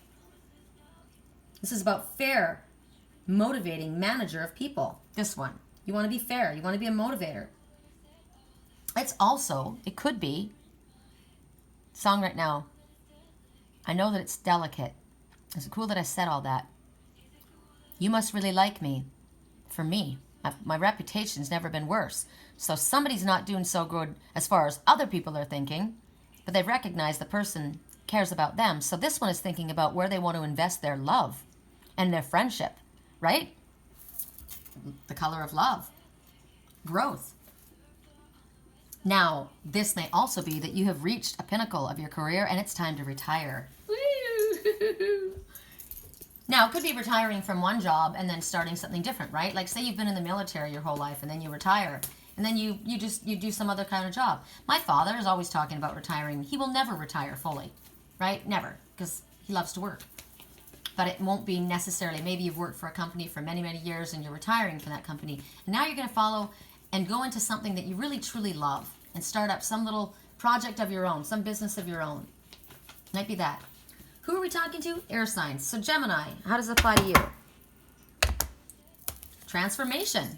A: This is about fair, motivating manager of people. This one. You want to be fair. You want to be a motivator. It's also, it could be, song right now. I know that it's delicate. Is it cool that I said all that? You must really like me. For me, my reputation's never been worse. So somebody's not doing so good as far as other people are thinking, but they recognize the person cares about them. So this one is thinking about where they want to invest their love and their friendship, right? The color of love. Growth. Now, this may also be that you have reached a pinnacle of your career and it's time to retire. Woo! Now, it could be retiring from one job and then starting something different, right? Like say you've been in the military your whole life and then you retire and then you do some other kind of job. My father is always talking about retiring. He will never retire fully, right? Never, because he loves to work. But it won't be necessarily, maybe you've worked for a company for many, many years and you're retiring from that company. And now you're going to follow and go into something that you really, truly love and start up some little project of your own, some business of your own. Might be that. Who are we talking to? Air signs. So Gemini, how does it apply to you? Transformation.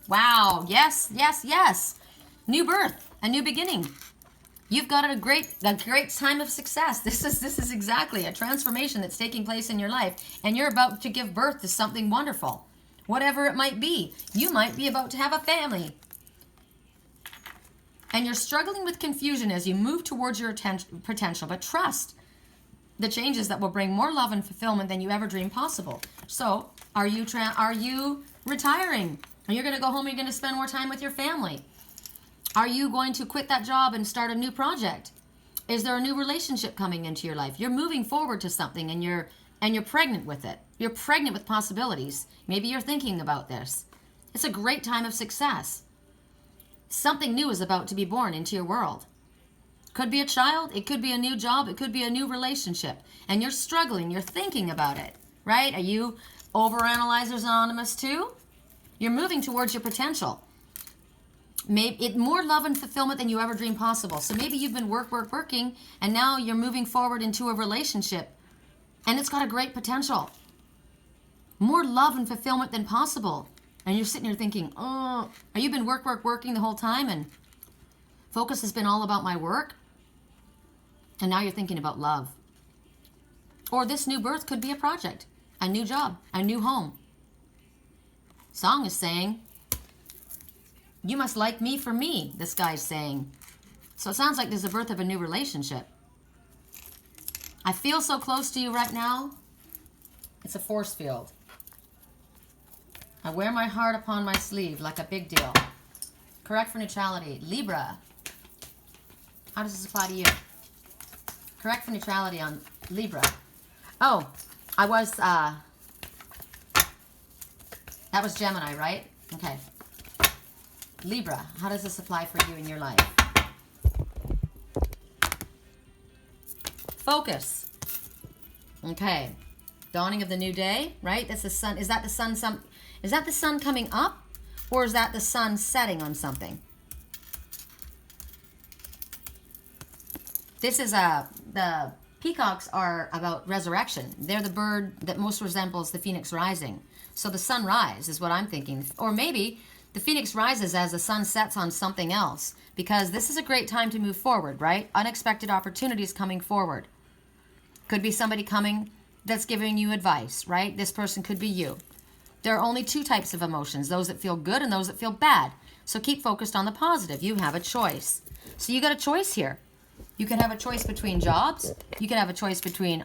A: Wow. Yes, yes, yes. New birth, a new beginning. You've got a great time of success. This is exactly a transformation that's taking place in your life, and you're about to give birth to something wonderful. Whatever it might be. You might be about to have a family. And you're struggling with confusion as you move towards your potential, but trust the changes that will bring more love and fulfillment than you ever dreamed possible. So, are you retiring? Are you going to go home and you're going to spend more time with your family? Are you going to quit that job and start a new project? Is there a new relationship coming into your life? You're moving forward to something and you're pregnant with it. You're pregnant with possibilities. Maybe you're thinking about this. It's a great time of success. Something new is about to be born into your world. Could be a child, it could be a new job, it could be a new relationship. And you're struggling, you're thinking about it, right? Are you Overanalyzers Anonymous too? You're moving towards your potential. Maybe more love and fulfillment than you ever dreamed possible. So maybe you've been working, and now you're moving forward into a relationship, and it's got a great potential. More love and fulfillment than possible. And you're sitting here thinking, oh, have you been working the whole time, and focus has been all about my work? And now you're thinking about love. Or this new birth could be a project, a new job, a new home. Song is saying, you must like me for me, this guy's saying. So it sounds like there's a birth of a new relationship. I feel so close to you right now. It's a force field. I wear my heart upon my sleeve like a big deal. Correct for neutrality. Libra. How does this apply to you? Correct for neutrality on Libra. Oh, I was, that was Gemini, right? Okay. Libra, how does this apply for you in your life? Focus. Okay. Dawning of the new day, right? That's the sun. Is that the sun? Is that the sun coming up, or is that the sun setting on something? This is the peacocks are about resurrection. They're the bird that most resembles the phoenix rising. So the sunrise is what I'm thinking. Or maybe the phoenix rises as the sun sets on something else, because this is a great time to move forward, right? Unexpected opportunities coming forward. Could be somebody coming that's giving you advice, right? This person could be you. There are only two types of emotions, those that feel good and those that feel bad. So keep focused on the positive. You have a choice. So you got a choice here. You can have a choice between jobs. You can have a choice between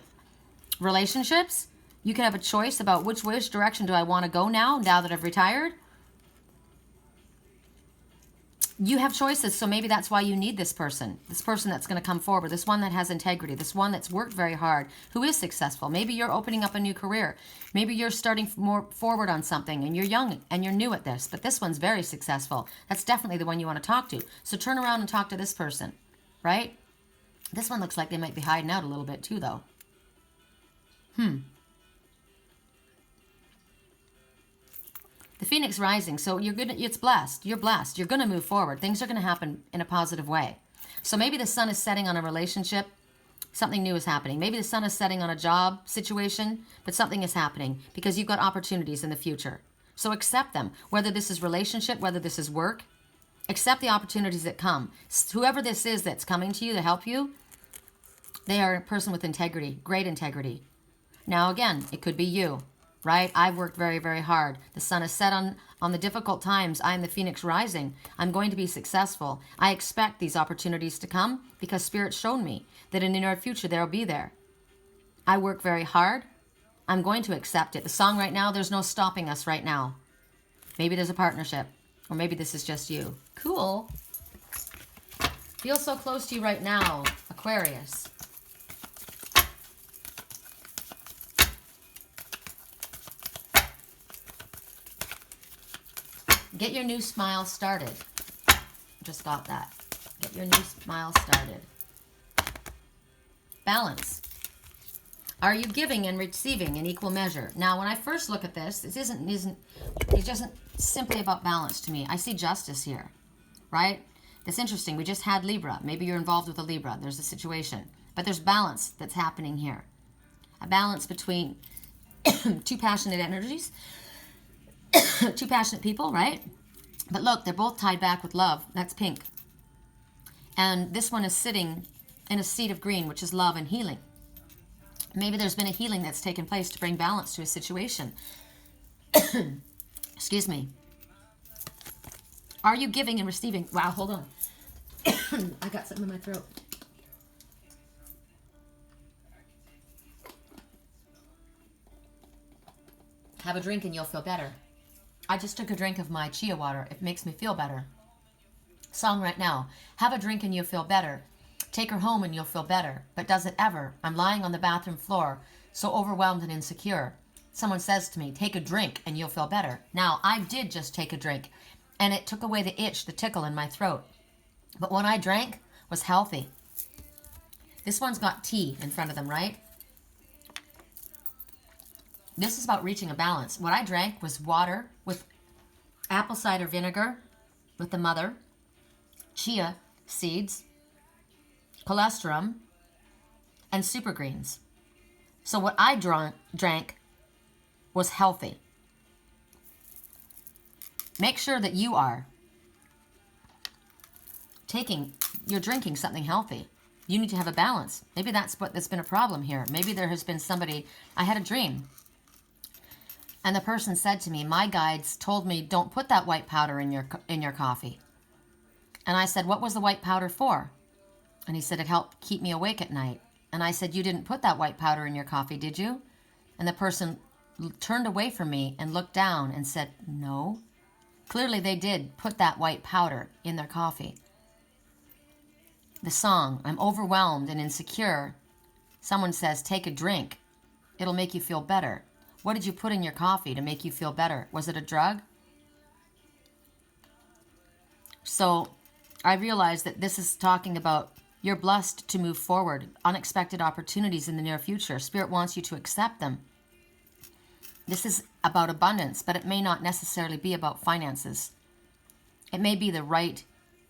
A: relationships. You can have a choice about which direction do I want to go now that I've retired. You have choices, so maybe that's why you need this person that's going to come forward, this one that has integrity, this one that's worked very hard, who is successful. Maybe you're opening up a new career. Maybe you're starting more forward on something and you're young and you're new at this, but this one's very successful. That's definitely the one you want to talk to. So turn around and talk to this person, right? This one looks like they might be hiding out a little bit too, though. The Phoenix rising, so you're good. It's blessed. You're blessed. You're going to move forward. Things are going to happen in a positive way. So maybe the sun is setting on a relationship. Something new is happening. Maybe the sun is setting on a job situation, but something is happening because you've got opportunities in the future. So accept them, whether this is relationship, whether this is work. Accept the opportunities that come. Whoever this is that's coming to you to help you, they are a person with integrity, great integrity. Now, again, it could be you. Right? I've worked very, very hard. The sun is set on the difficult times. I am the Phoenix rising. I'm going to be successful. I expect these opportunities to come because Spirit's shown me that in the near future they'll be there. I work very hard. I'm going to accept it. The song right now, there's no stopping us right now. Maybe there's a partnership, or maybe this is just you. Cool. Feel so close to you right now, Aquarius. Get your new smile started. Just got that. Get your new smile started. Balance. Are you giving and receiving in equal measure? Now, when I first look at this, it isn't simply about balance to me. I see justice here, right? That's interesting. We just had Libra. Maybe you're involved with a Libra. There's a situation. But there's balance that's happening here. A balance between two passionate energies. Two passionate people, right? But look, they're both tied back with love. That's pink. And this one is sitting in a seat of green, which is love and healing. Maybe there's been a healing that's taken place to bring balance to a situation. Excuse me. Are you giving and receiving? Wow, hold on. I got something in my throat. Have a drink and you'll feel better. I just took a drink of my chia water. It makes me feel better. Song right now. Have a drink and you'll feel better. Take her home and you'll feel better. But does it ever? I'm lying on the bathroom floor, so overwhelmed and insecure. Someone says to me, take a drink and you'll feel better. Now, I did just take a drink, and it took away the itch, the tickle in my throat. But what I drank was healthy. This one's got tea in front of them, right? This is about reaching a balance. What I drank was water with apple cider vinegar with the mother, chia seeds, colostrum, and super greens. So what I drank was healthy. Make sure that you're drinking something healthy. You need to have a balance. Maybe that's been a problem here. Maybe there has been somebody, I had a dream. And the person said to me, my guides told me, don't put that white powder in your coffee. And I said, what was the white powder for? And he said, it helped keep me awake at night. And I said, you didn't put that white powder in your coffee, did you? And the person turned away from me and looked down and said, no. Clearly they did put that white powder in their coffee. The song, I'm overwhelmed and insecure. Someone says, take a drink. It'll make you feel better. What did you put in your coffee to make you feel better? Was it a drug? So I realized that this is talking about you're blessed to move forward, unexpected opportunities in the near future. Spirit wants you to accept them. This is about abundance, but it may not necessarily be about finances. It may be the right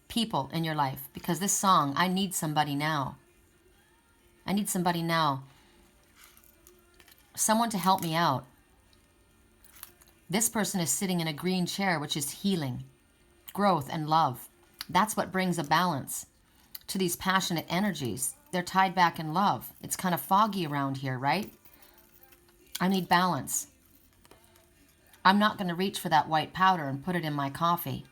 A: people in your life, because this song, I need somebody now. I need somebody now. Someone to help me out. This person is sitting in a green chair, which is healing, growth, and love. That's what brings a balance to these passionate energies. They're tied back in love. It's kind of foggy around here, right? I need balance. I'm not going to reach for that white powder and put it in my coffee.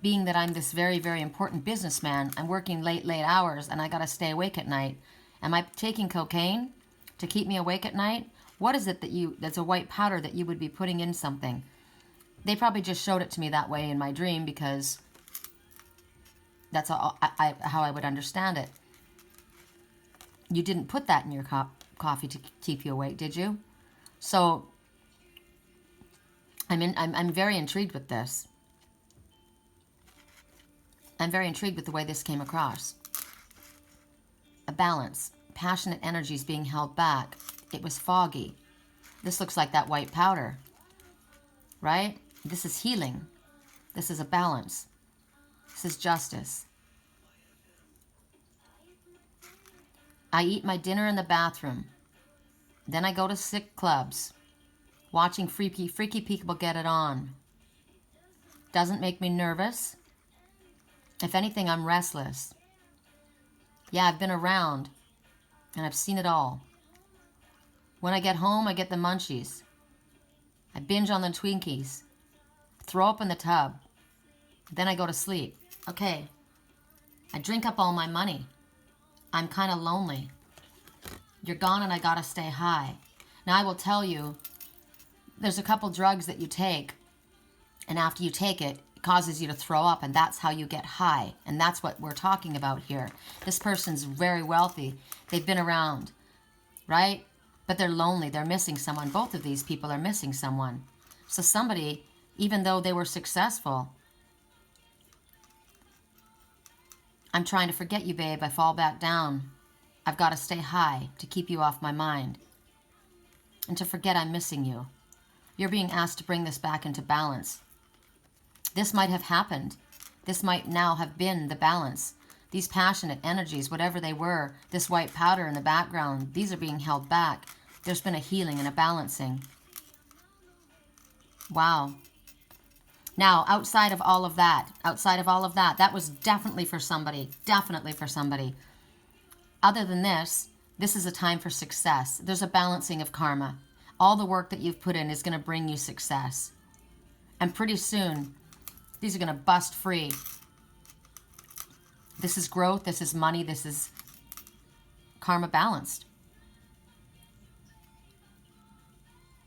A: Being that I'm this very, very important businessman, I'm working late hours and I got to stay awake at night. Am I taking cocaine to keep me awake at night? What is it that's a white powder that you would be putting in something? They probably just showed it to me that way in my dream because that's how I would understand it. You didn't put that in your coffee to keep you awake, did you? So I'm very intrigued with this. I'm very intrigued with the way this came across. A balance. Passionate energies being held back. It was foggy. This looks like that white powder, right? This is healing. This is a balance. This is justice. I eat my dinner in the bathroom. Then I go to sick clubs. Watching freaky people get it on. Doesn't make me nervous. If anything, I'm restless. Yeah, I've been around, and I've seen it all. When I get home, I get the munchies. I binge on the Twinkies. Throw up in the tub. Then I go to sleep. Okay. I drink up all my money. I'm kind of lonely. You're gone and I gotta stay high. Now I will tell you, there's a couple drugs that you take, and after you take it, it causes you to throw up, and that's how you get high. And that's what we're talking about here. This person's very wealthy. They've been around, right? But they're lonely. They're missing someone. Both of these people are missing someone. So somebody, even though they were successful, I'm trying to forget you, babe. I fall back down. I've got to stay high to keep you off my mind. And to forget I'm missing you. You're being asked to bring this back into balance. This might have happened. This might now have been the balance. These passionate energies, whatever they were, this white powder in the background, these are being held back. There's been a healing and a balancing. Wow. Now, outside of all of that, that was definitely for somebody. Definitely for somebody. Other than this is a time for success. There's a balancing of karma. All the work that you've put in is going to bring you success. And pretty soon, these are going to bust free. This is growth. This is money. This is karma balanced.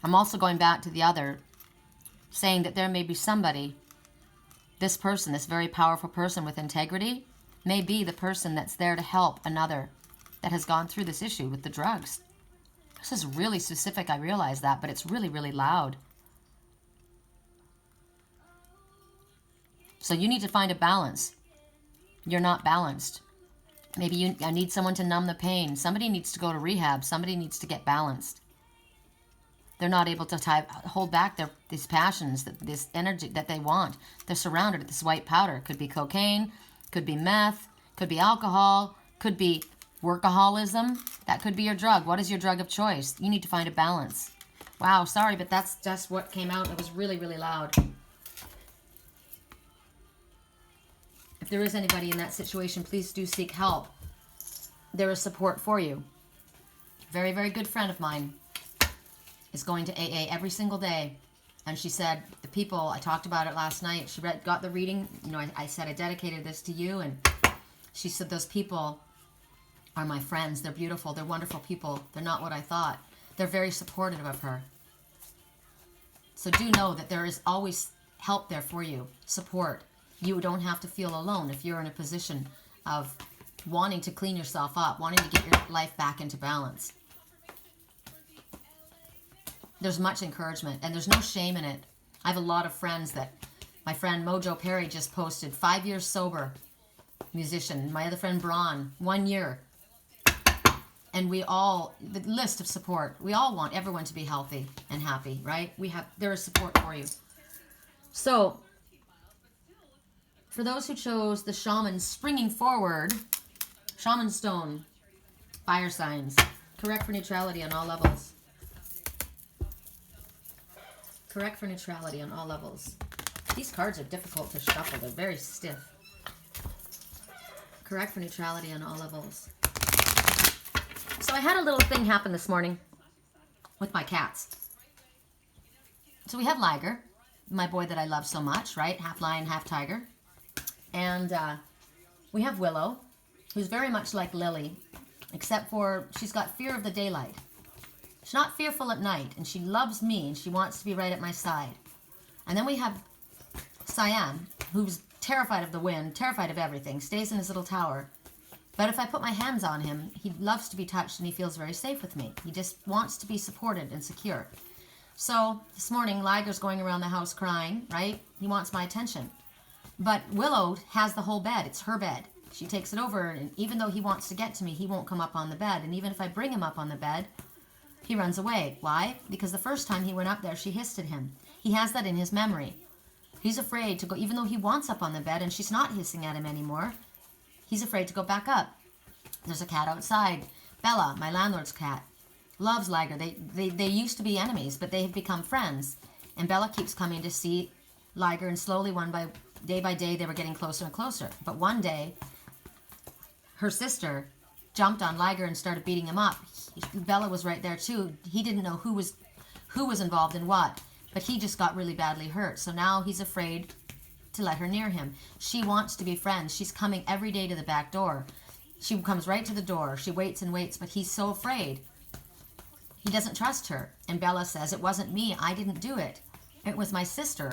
A: I'm also going back to the other, saying that there may be somebody, this person, this very powerful person with integrity, may be the person that's there to help another that has gone through this issue with the drugs. This is really specific, I realize that, but it's really, really loud. So you need to find a balance. You're not balanced. Maybe I need someone to numb the pain. Somebody needs to go to rehab. Somebody needs to get balanced. They're not able to hold back these passions, this energy that they want. They're surrounded with this white powder. Could be cocaine, could be meth, could be alcohol, could be workaholism. That could be your drug. What is your drug of choice? You need to find a balance. Wow, sorry, but that's just what came out. It was really, really loud. If there is anybody in that situation, please do seek help. There is support for you. A very, very good friend of mine is going to AA every single day. And she said, the people, I talked about it last night, she got the reading, I said I dedicated this to you, and she said those people are my friends. They're beautiful. They're wonderful people. They're not what I thought. They're very supportive of her. So do know that there is always help there for you, support. You don't have to feel alone if you're in a position of wanting to clean yourself up, wanting to get your life back into balance. There's much encouragement, and there's no shame in it. I have a lot of friends that, my friend Mojo Perry just posted, 5 years sober, musician. My other friend Braun, 1 year. And we all, the list of support, we all want everyone to be healthy and happy, right? There is support for you. So, for those who chose the Shaman springing forward, Shaman Stone, fire signs, correct for neutrality on all levels. Correct for neutrality on all levels. These cards are difficult to shuffle. They're very stiff. Correct for neutrality on all levels. So I had a little thing happen this morning with my cats. So we have Liger, my boy that I love so much, right? Half lion, half tiger. And we have Willow, who's very much like Lily, except for she's got fear of the daylight. She's not fearful at night, and she loves me, and she wants to be right at my side. And then we have Cyan, who's terrified of the wind, terrified of everything, stays in his little tower. But if I put my hands on him, he loves to be touched, and he feels very safe with me. He just wants to be supported and secure. So this morning, Liger's going around the house crying, right? He wants my attention. But Willow has the whole bed. It's her bed. She takes it over, and even though he wants to get to me, he won't come up on the bed. And even if I bring him up on the bed, he runs away. Why? Because the first time he went up there, she hissed at him. He has that in his memory. He's afraid to go, even though he wants up on the bed and she's not hissing at him anymore, he's afraid to go back up. There's a cat outside. Bella, my landlord's cat, loves Liger. They used to be enemies, but they have become friends. And Bella keeps coming to see Liger, and slowly, day by day, they were getting closer and closer. But one day, her sister jumped on Liger and started beating him up. Bella was right there too. He didn't know who was involved in what, but he just got really badly hurt. So now he's afraid to let her near him. She wants to be friends. She's coming every day to the back door. She comes right to the door. She waits and waits, but he's so afraid. He doesn't trust her. And Bella says, it wasn't me. I didn't do it. It was my sister.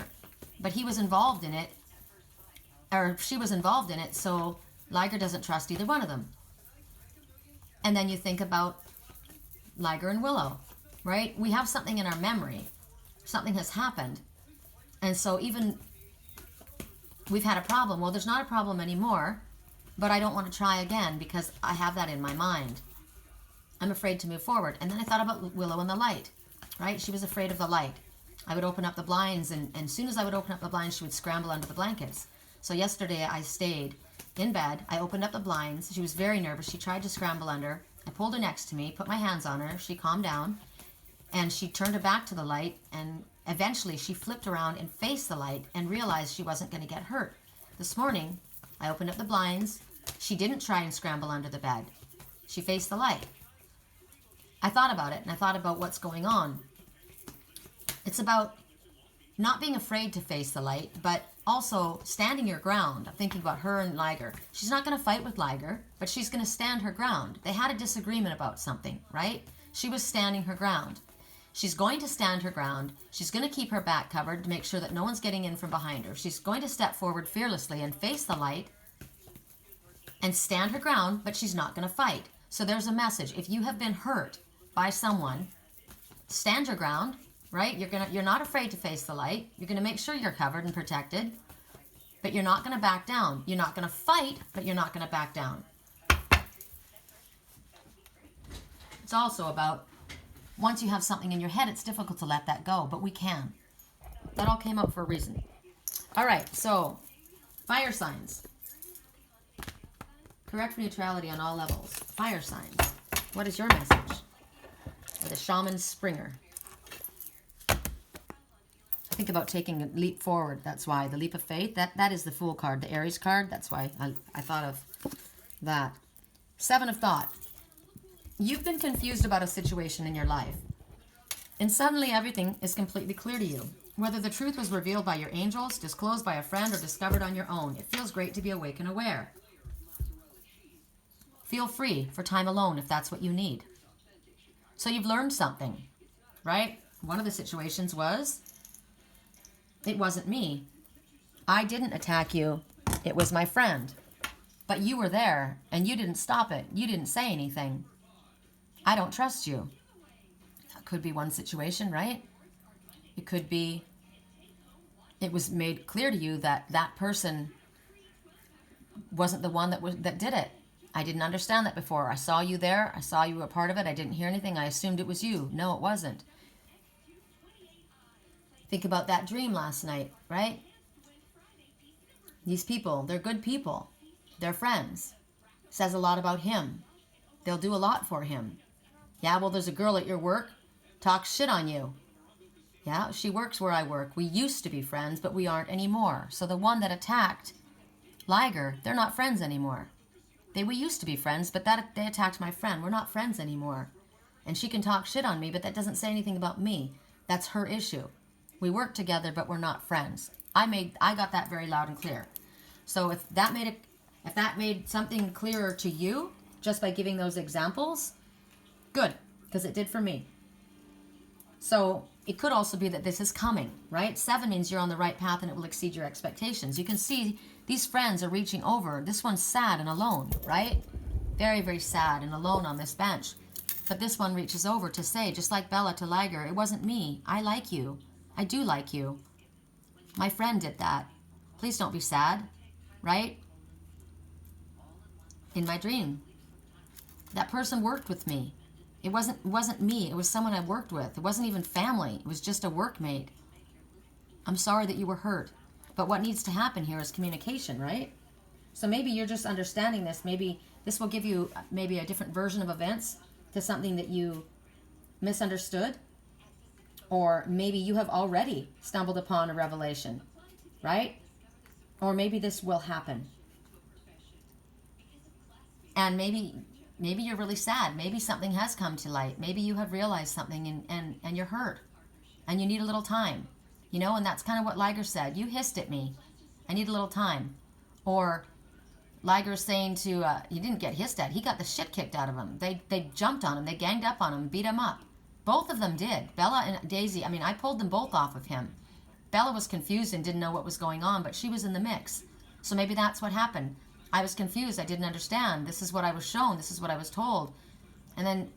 A: But he was involved in it, or she was involved in it, so Liger doesn't trust either one of them. And then you think about Liger and Willow, right? We have something in our memory. Something has happened. And so even we've had a problem. Well, there's not a problem anymore, but I don't want to try again because I have that in my mind. I'm afraid to move forward. And then I thought about Willow and the light, right? She was afraid of the light. I would open up the blinds, and as soon as I would open up the blinds, she would scramble under the blankets. So yesterday I stayed in bed. I opened up the blinds. She was very nervous. She tried to scramble under. I pulled her next to me, put my hands on her. She calmed down, and she turned her back to the light, and eventually she flipped around and faced the light and realized she wasn't going to get hurt. This morning, I opened up the blinds. She didn't try and scramble under the bed. She faced the light. I thought about it, and I thought about what's going on. It's about not being afraid to face the light, but also standing your ground. I'm thinking about her and Liger. She's not going to fight with Liger, but she's going to stand her ground. They had a disagreement about something, right? She was standing her ground. She's going to stand her ground. She's going to keep her back covered to make sure that no one's getting in from behind her. She's going to step forward fearlessly and face the light and stand her ground, but she's not going to fight. So there's a message. If you have been hurt by someone, stand your ground. Right? You're not afraid to face the light. You're going to make sure you're covered and protected, but you're not going to back down. You're not going to fight, but you're not going to back down. It's also about once you have something in your head, it's difficult to let that go, but we can. That all came up for a reason. All right, so fire signs. Correct for neutrality on all levels. Fire signs. What is your message? For the Shaman Springer. Think about taking a leap forward. That's why the leap of faith, that is the Fool card, the Aries card. That's why I thought of that. Seven of Thought. You've been confused about a situation in your life, and suddenly everything is completely clear to you. Whether the truth was revealed by your angels, disclosed by a friend, or discovered on your own, it feels great to be awake and aware. Feel free for time alone if that's what you need. So you've learned something, right? One of the situations was, it wasn't me. I didn't attack you. It was my friend. But you were there and you didn't stop it. You didn't say anything. I don't trust you. That could be one situation, right? It could be, it was made clear to you that that person wasn't the one that did it. I didn't understand that before. I saw you there. I saw you were a part of it. I didn't hear anything. I assumed it was you. No, it wasn't. Think about that dream last night, right? These people, they're good people. They're friends. Says a lot about him. They'll do a lot for him. Yeah, well, there's a girl at your work, talks shit on you. Yeah, she works where I work. We used to be friends, but we aren't anymore. So the one that attacked Liger, they're not friends anymore. We used to be friends, but they attacked my friend. We're not friends anymore. And she can talk shit on me, but that doesn't say anything about me. That's her issue. We work together, but we're not friends. I got that very loud and clear. So if that made something clearer to you, just by giving those examples, good, because it did for me. So it could also be that this is coming, right? 7 means you're on the right path and it will exceed your expectations. You can see these friends are reaching over. This one's sad and alone, right? Very, very sad and alone on this bench. But this one reaches over to say, just like Bella to Liger, it wasn't me. I like you. I do like you. My friend did that. Please don't be sad, right? In my dream, that person worked with me. It wasn't me. It was someone I worked with. It wasn't even family. It was just a workmate. I'm sorry that you were hurt. But what needs to happen here is communication, right? So maybe you're just understanding this. Maybe this will give you maybe a different version of events to something that you misunderstood. Or maybe you have already stumbled upon a revelation, right? Or maybe this will happen. And maybe you're really sad. Maybe something has come to light. Maybe you have realized something and you're hurt. And you need a little time. You know, and that's kind of what Liger said. You hissed at me. I need a little time. Or Liger's saying to, he didn't get hissed at. He got the shit kicked out of him. They jumped on him. They ganged up on him, beat him up. Both of them did. Bella and Daisy, I pulled them both off of him. Bella was confused and didn't know what was going on, but she was in the mix. So maybe that's what happened. I was confused. I didn't understand. This is what I was shown. This is what I was told. And then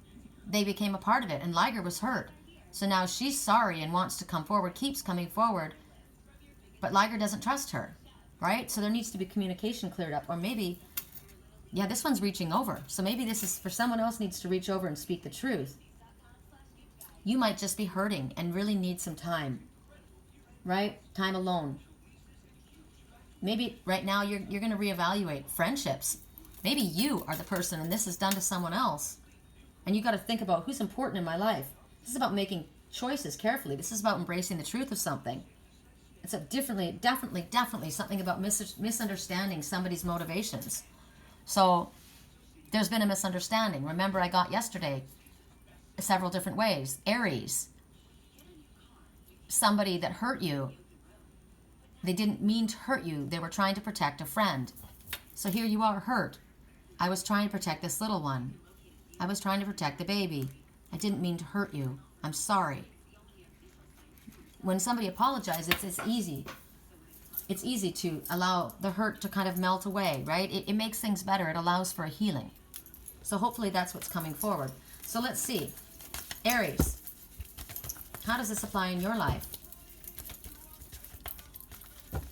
A: they became a part of it, and Liger was hurt. So now she's sorry and wants to come forward, keeps coming forward, but Liger doesn't trust her, right? So there needs to be communication cleared up. Or maybe, yeah, this one's reaching over. So maybe this is for someone else needs to reach over and speak the truth. You might just be hurting and really need some time, right? Time alone. Maybe right now you're going to reevaluate friendships. Maybe you are the person and this is done to someone else. And you got to think about who's important in my life. This is about making choices carefully. This is about embracing the truth of something. It's definitely something about misunderstanding somebody's motivations. So there's been a misunderstanding. Remember, I got yesterday several different ways. Aries, somebody that hurt you. They didn't mean to hurt you. They were trying to protect a friend. So here you are hurt. I was trying to protect this little one. I was trying to protect the baby. I didn't mean to hurt you. I'm sorry. When somebody apologizes, it's easy. It's easy to allow the hurt to kind of melt away, right? It makes things better. It allows for a healing. So hopefully that's what's coming forward. So let's see. Aries, how does this apply in your life?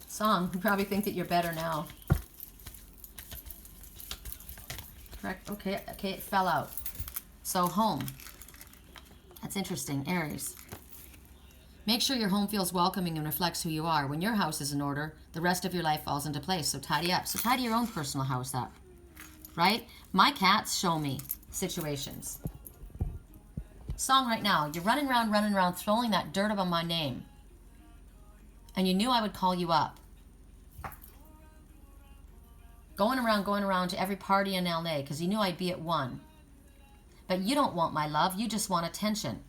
A: Song, you probably think that you're better now. Correct? Okay, it fell out. So home. That's interesting, Aries. Make sure your home feels welcoming and reflects who you are. When your house is in order, the rest of your life falls into place. So tidy up. So tidy your own personal house up, right? My cats show me situations. Song right now, you're running around, throwing that dirt about my name. And you knew I would call you up. Going around to every party in LA because you knew I'd be at one. But you don't want my love, you just want attention.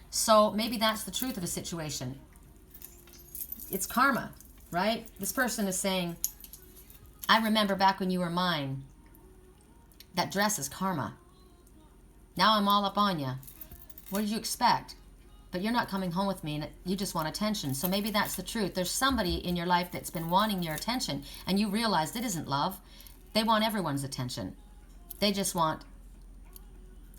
A: So maybe that's the truth of a situation. It's karma, right? This person is saying, I remember back when you were mine. That dress is karma. Now I'm all up on you. What did you expect? But you're not coming home with me, and you just want attention. So maybe that's the truth. There's somebody in your life that's been wanting your attention, and you realized it isn't love. They want everyone's attention. They just want,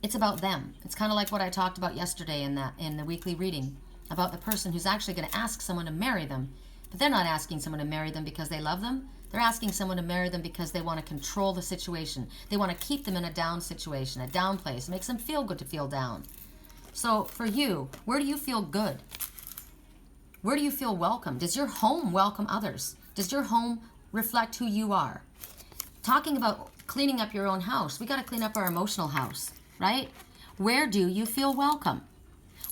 A: it's about them. It's kind of like what I talked about yesterday in the weekly reading, about the person who's actually going to ask someone to marry them. But they're not asking someone to marry them because they love them. They're asking someone to marry them because they want to control the situation. They want to keep them in a down situation, a down place. It makes them feel good to feel down. So for you, where do you feel good? Where do you feel welcome? Does your home welcome others? Does your home reflect who you are? Talking about cleaning up your own house, we got to clean up our emotional house, right? Where do you feel welcome?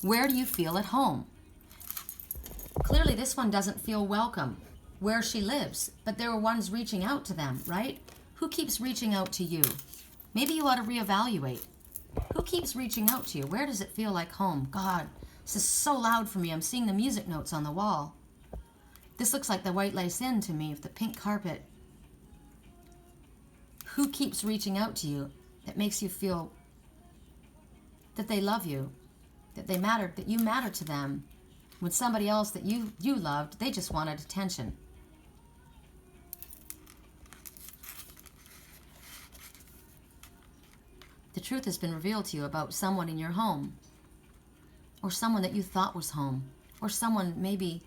A: Where do you feel at home? Clearly this one doesn't feel welcome where she lives, but there are ones reaching out to them, right? Who keeps reaching out to you? Maybe you ought to reevaluate. Who keeps reaching out to you? Where does it feel like home? God, this is so loud for me. I'm seeing the music notes on the wall. This looks like the White Lace Inn to me with the pink carpet. Who keeps reaching out to you that makes you feel that they love you, that they matter, that you matter to them, when somebody else that you loved, they just wanted attention? The truth has been revealed to you about someone in your home, or someone that you thought was home, or someone, maybe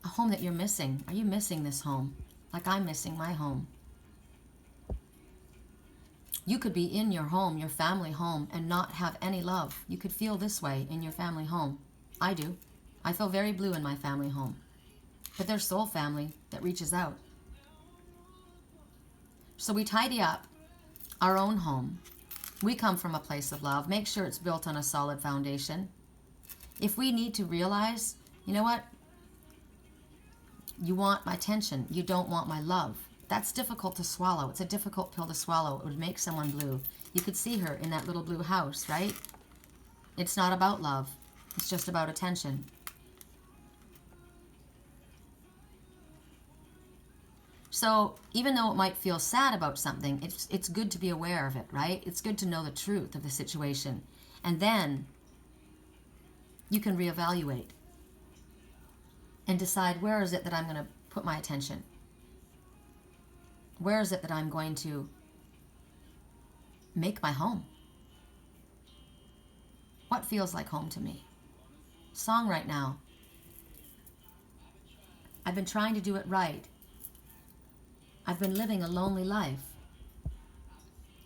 A: a home that you're missing. Are you missing this home? Like I'm missing my home. You could be in your home, your family home, and not have any love. You could feel this way in your family home. I do. I feel very blue in my family home. But there's soul family that reaches out. So we tidy up our own home. We come from a place of love. Make sure it's built on a solid foundation. If we need to realize, you know what? You want my attention. You don't want my love. That's difficult to swallow. It's a difficult pill to swallow. It would make someone blue. You could see her in that little blue house, right? It's not about love. It's just about attention. So even though it might feel sad about something, it's good to be aware of it, right? It's good to know the truth of the situation. And then you can reevaluate and decide, where is it that I'm going to put my attention? Where is it that I'm going to make my home? What feels like home to me? Song right now. I've been trying to do it right. I've been living a lonely life.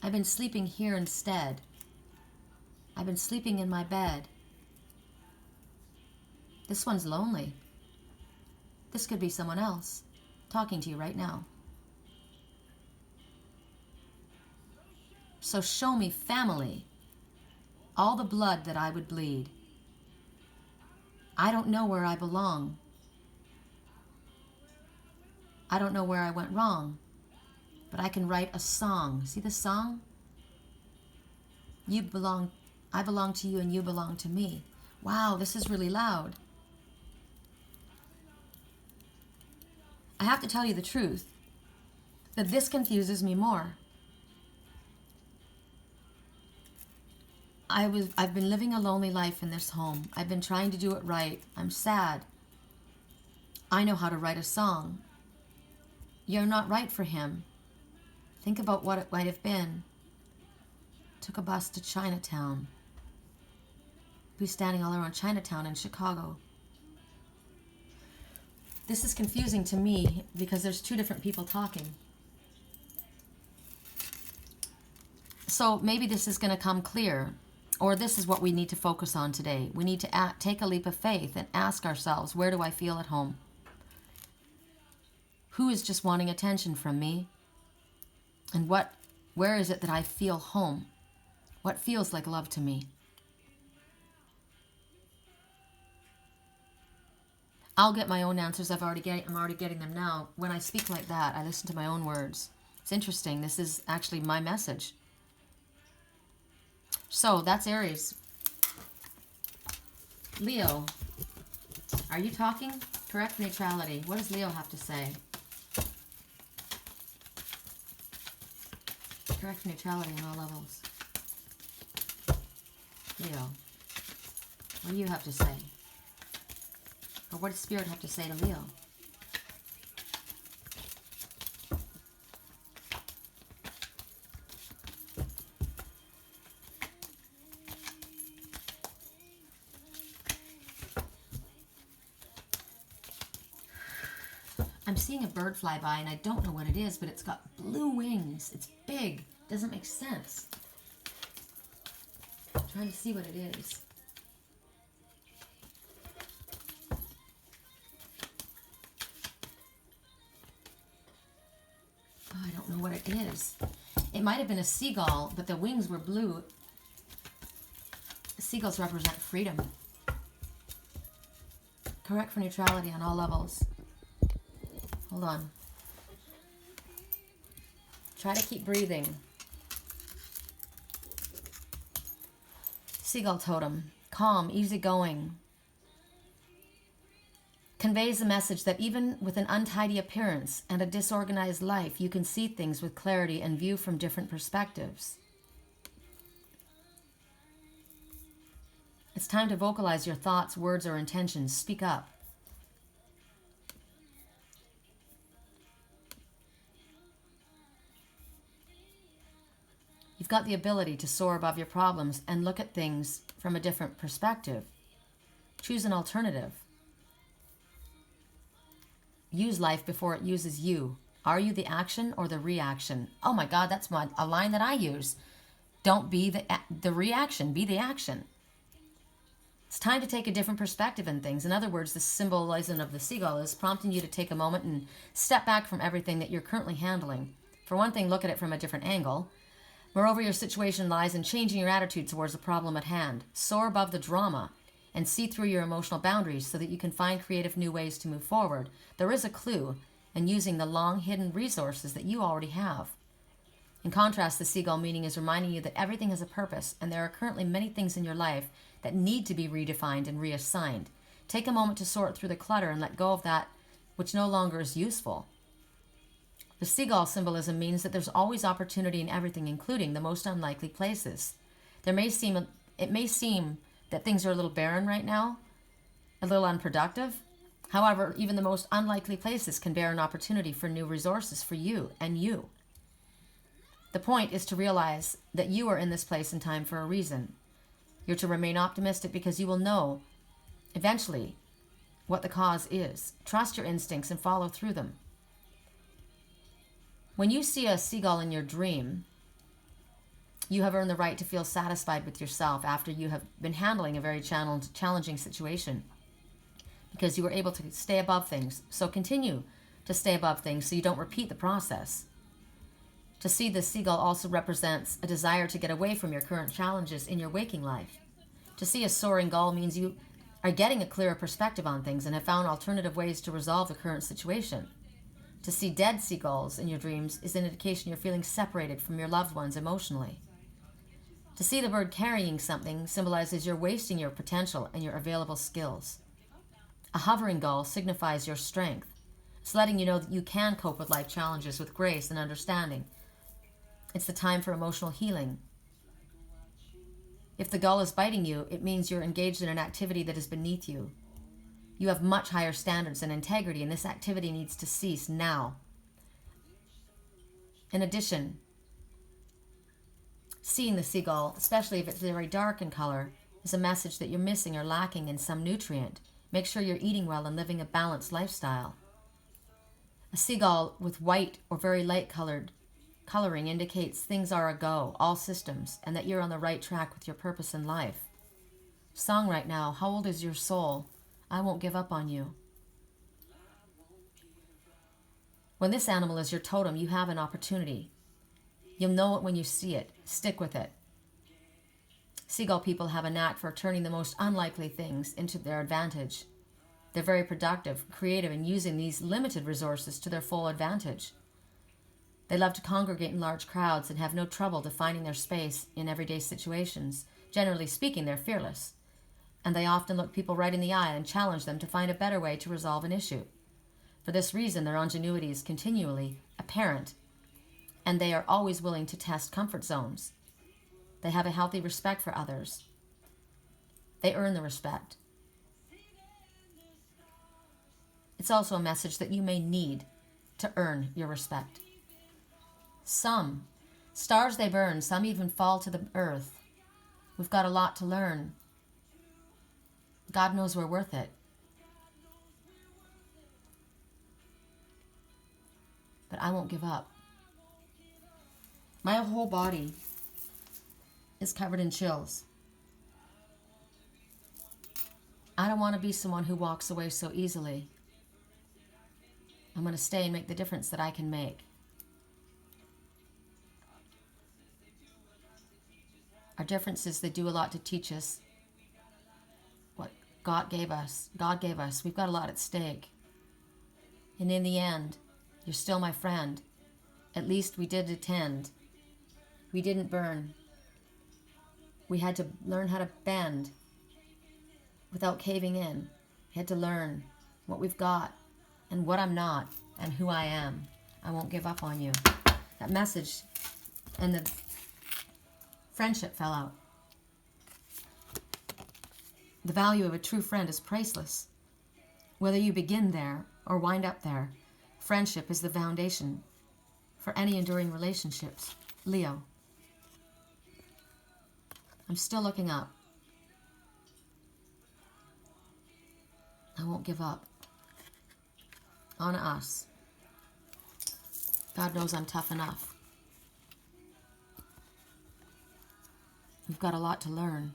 A: I've been sleeping here instead. I've been sleeping in my bed. This one's lonely. This could be someone else talking to you right now. So show me family, all the blood that I would bleed. I don't know where I belong. I don't know where I went wrong, but I can write a song. See the song? I belong to you and you belong to me. Wow, this is really loud. I have to tell you the truth, that this confuses me more. I've been living a lonely life in this home. I've been trying to do it right. I'm sad. I know how to write a song. You're not right for him. Think about what it might have been. Took a bus to Chinatown. We're standing all around Chinatown in Chicago. This is confusing to me because there's two different people talking. So maybe this is going to come clear, or this is what we need to focus on today. We need to take a leap of faith and ask ourselves, where do I feel at home? Who is just wanting attention from me? And where is it that I feel home? What feels like love to me? I'll get my own answers. I'm already getting them now. When I speak like that, I listen to my own words. It's interesting. This is actually my message. So that's Aries. Leo, are you talking? Correct neutrality. What does Leo have to say? Correct neutrality on all levels. Leo, what do you have to say? Or what does Spirit have to say to Leo? I'm seeing a bird fly by and I don't know what it is, but it's got blue wings. It's big. Doesn't make sense. I'm trying to see what it is. Oh, I don't know what it is. It might have been a seagull, but the wings were blue. Seagulls represent freedom. Correct for neutrality on all levels. Hold on. Try to keep breathing. Seagull totem. Calm, easygoing. Conveys the message that even with an untidy appearance and a disorganized life, you can see things with clarity and view from different perspectives. It's time to vocalize your thoughts, words, or intentions. Speak up. You've got the ability to soar above your problems and look at things from a different perspective. Choose an alternative. Use life before it uses you. Are you the action or the reaction? Oh my God, that's a line that I use. Don't be the reaction, be the action. It's time to take a different perspective in things. In other words, the symbolism of the seagull is prompting you to take a moment and step back from everything that you're currently handling. For one thing, look at it from a different angle. Moreover, your situation lies in changing your attitude towards the problem at hand. Soar above the drama and see through your emotional boundaries so that you can find creative new ways to move forward. There is a clue in using the long-hidden resources that you already have. In contrast, the seagull meaning is reminding you that everything has a purpose, and there are currently many things in your life that need to be redefined and reassigned. Take a moment to sort through the clutter and let go of that which no longer is useful. The seagull symbolism means that there's always opportunity in everything, including the most unlikely places. It may seem that things are a little barren right now, a little unproductive. However, even the most unlikely places can bear an opportunity for new resources for you and you. The point is to realize that you are in this place and time for a reason. You're to remain optimistic because you will know eventually what the cause is. Trust your instincts and follow through them. When you see a seagull in your dream, you have earned the right to feel satisfied with yourself after you have been handling a very challenging situation, because you were able to stay above things. So continue to stay above things so you don't repeat the process. To see the seagull also represents a desire to get away from your current challenges in your waking life. To see a soaring gull means you are getting a clearer perspective on things and have found alternative ways to resolve the current situation. To see dead seagulls in your dreams is an indication you're feeling separated from your loved ones emotionally. To see the bird carrying something symbolizes you're wasting your potential and your available skills. A hovering gull signifies your strength. It's letting you know that you can cope with life challenges with grace and understanding. It's the time for emotional healing. If the gull is biting you, it means you're engaged in an activity that is beneath you. You have much higher standards and integrity, and this activity needs to cease now. In addition, seeing the seagull, especially if it's very dark in color, is a message that you're missing or lacking in some nutrient. Make sure you're eating well and living a balanced lifestyle. A seagull with white or very light coloring indicates things are a go, all systems, and that you're on the right track with your purpose in life. Song right now, how old is your soul? I won't give up on you. When this animal is your totem, you have an opportunity. You'll know it when you see it. Stick with it. Seagull people have a knack for turning the most unlikely things into their advantage. They're very productive, creative, and using these limited resources to their full advantage. They love to congregate in large crowds and have no trouble defining their space in everyday situations. Generally speaking, they're fearless, and they often look people right in the eye and challenge them to find a better way to resolve an issue. For this reason, their ingenuity is continually apparent, and they are always willing to test comfort zones. They have a healthy respect for others. They earn the respect. It's also a message that you may need to earn your respect. Some stars they burn, some even fall to the earth. We've got a lot to learn. God knows we're worth it. But I won't give up. My whole body is covered in chills. I don't want to be someone who walks away so easily. I'm going to stay and make the difference that I can make. Our differences, they do a lot to teach us what God gave us. God gave us. We've got a lot at stake. And in the end, you're still my friend. At least we did attend. We didn't burn. We had to learn how to bend without caving in. We had to learn what we've got and what I'm not and who I am. I won't give up on you. That message and the friendship fell out. The value of a true friend is priceless. Whether you begin there or wind up there, friendship is the foundation for any enduring relationships. Leo. I'm still looking up. I won't give up on us. God knows I'm tough enough. We've got a lot to learn.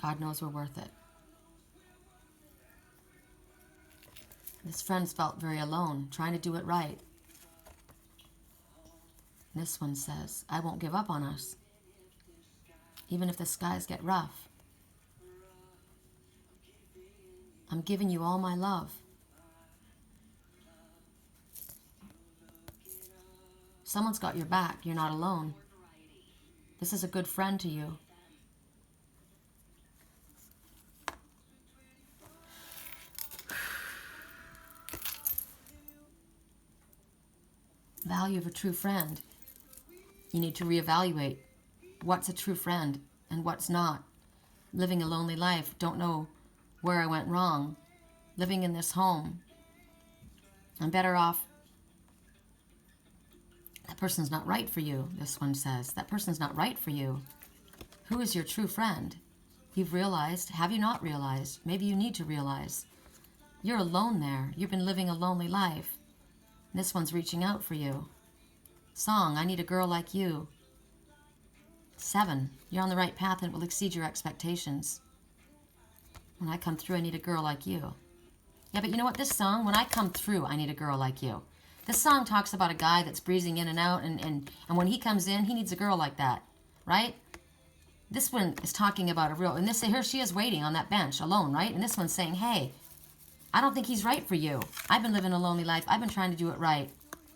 A: God knows we're worth it. This friend's felt very alone, trying to do it right. This one says, I won't give up on us, even if the skies get rough. I'm giving you all my love. Someone's got your back. You're not alone. This is a good friend to you. Value of a true friend. You need to reevaluate what's a true friend and what's not. Living a lonely life, don't know where I went wrong. Living in this home, I'm better off. That person's not right for you, this one says. That person's not right for you. Who is your true friend? You've realized, have you not realized? Maybe you need to realize. You're alone there. You've been living a lonely life. This one's reaching out for you. Song, I need a girl like you. 7, you're on the right path and it will exceed your expectations. When I come through, I need a girl like you. Yeah, but you know what? This song, when I come through, I need a girl like you. This song talks about a guy that's breezing in and out, and when he comes in, he needs a girl like that, right? This one is talking about a real, and this here she is waiting on that bench alone, right? And this one's saying, hey, I don't think he's right for you. I've been living a lonely life. I've been trying to do it right.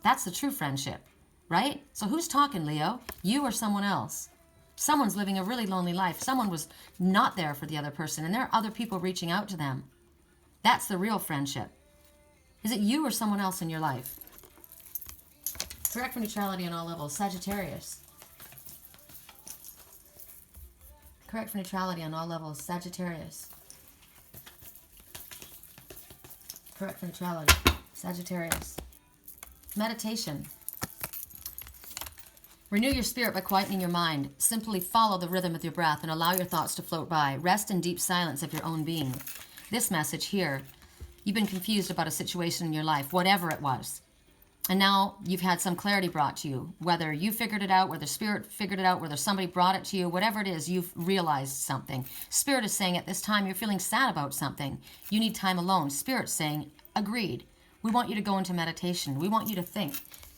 A: That's the true friendship, right? So who's talking, Leo? You or someone else? Someone's living a really lonely life. Someone was not there for the other person, and there are other people reaching out to them. That's the real friendship. Is it you or someone else in your life? Correct for neutrality on all levels. Sagittarius. Correct for neutrality on all levels. Sagittarius. Correct for neutrality. Sagittarius. Meditation. Renew your spirit by quietening your mind. Simply follow the rhythm of your breath and allow your thoughts to float by. Rest in deep silence of your own being. This message here, you've been confused about a situation in your life, whatever it was. And now you've had some clarity brought to you. Whether you figured it out, whether Spirit figured it out, whether somebody brought it to you, whatever it is, you've realized something. Spirit is saying at this time you're feeling sad about something. You need time alone. Spirit's saying, agreed. We want you to go into meditation. We want you to think.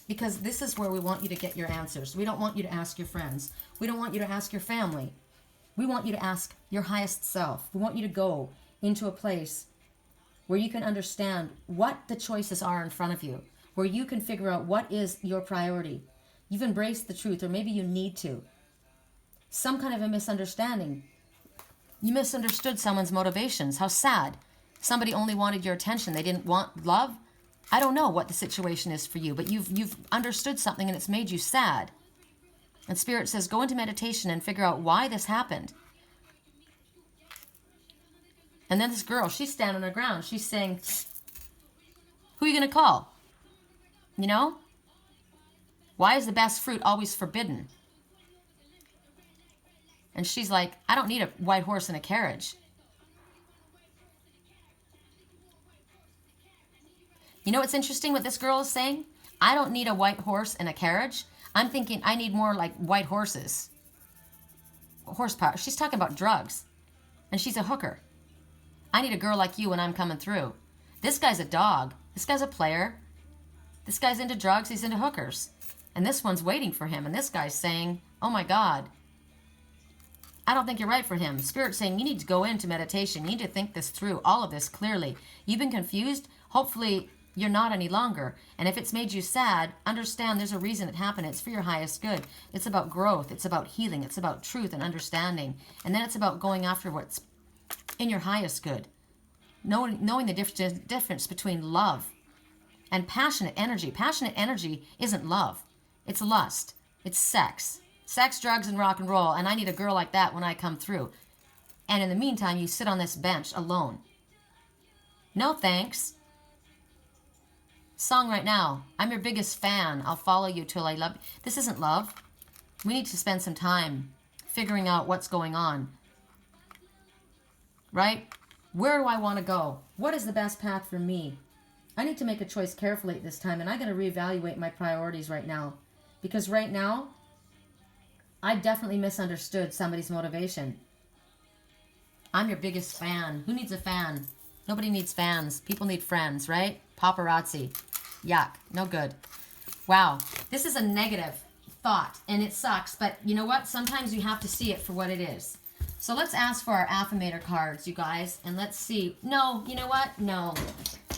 A: Because this is where we want you to get your answers. We don't want you to ask your friends. We don't want you to ask your family. We want you to ask your highest self. We want you to go into a place where you can understand what the choices are in front of you, where you can figure out what is your priority. You've embraced the truth, or maybe you need to. Some kind of a misunderstanding. You misunderstood someone's motivations. How sad. Somebody only wanted your attention. They didn't want love. I don't know what the situation is for you, but you've understood something and it's made you sad. And Spirit says, go into meditation and figure out why this happened. And then this girl, she's standing on her ground. She's saying, who are you going to call? You know? Why is the best fruit always forbidden? And she's like, I don't need a white horse and a carriage. You know what's interesting what this girl is saying? I don't need a white horse and a carriage. I'm thinking I need more like white horses. Horsepower. She's talking about drugs. And she's a hooker. I need a girl like you when I'm coming through. This guy's a dog. This guy's a player. This guy's into drugs. He's into hookers. And this one's waiting for him. And this guy's saying, oh my God, I don't think you're right for him. Spirit's saying you need to go into meditation. You need to think this through, all of this clearly. You've been confused. Hopefully you're not any longer. And if it's made you sad, understand there's a reason it happened. It's for your highest good. It's about growth. It's about healing. It's about truth and understanding. And then it's about going after what's in your highest good. Knowing the difference between love and passionate energy. Passionate energy isn't love. It's lust. It's sex. Sex, drugs, and rock and roll. And I need a girl like that when I come through. And in the meantime, you sit on this bench alone. No thanks. Song right now. I'm your biggest fan. I'll follow you till I love you. This isn't love. We need to spend some time figuring out what's going on. Right? Where do I want to go? What is the best path for me? I need to make a choice carefully at this time, and I got to reevaluate my priorities right now. Because right now, I definitely misunderstood somebody's motivation. I'm your biggest fan. Who needs a fan? Nobody needs fans. People need friends, right? Paparazzi. Yuck. No good. Wow. This is a negative thought, and it sucks. But you know what? Sometimes you have to see it for what it is. So let's ask for our affirmator cards, you guys, and let's see. No, you know what? No.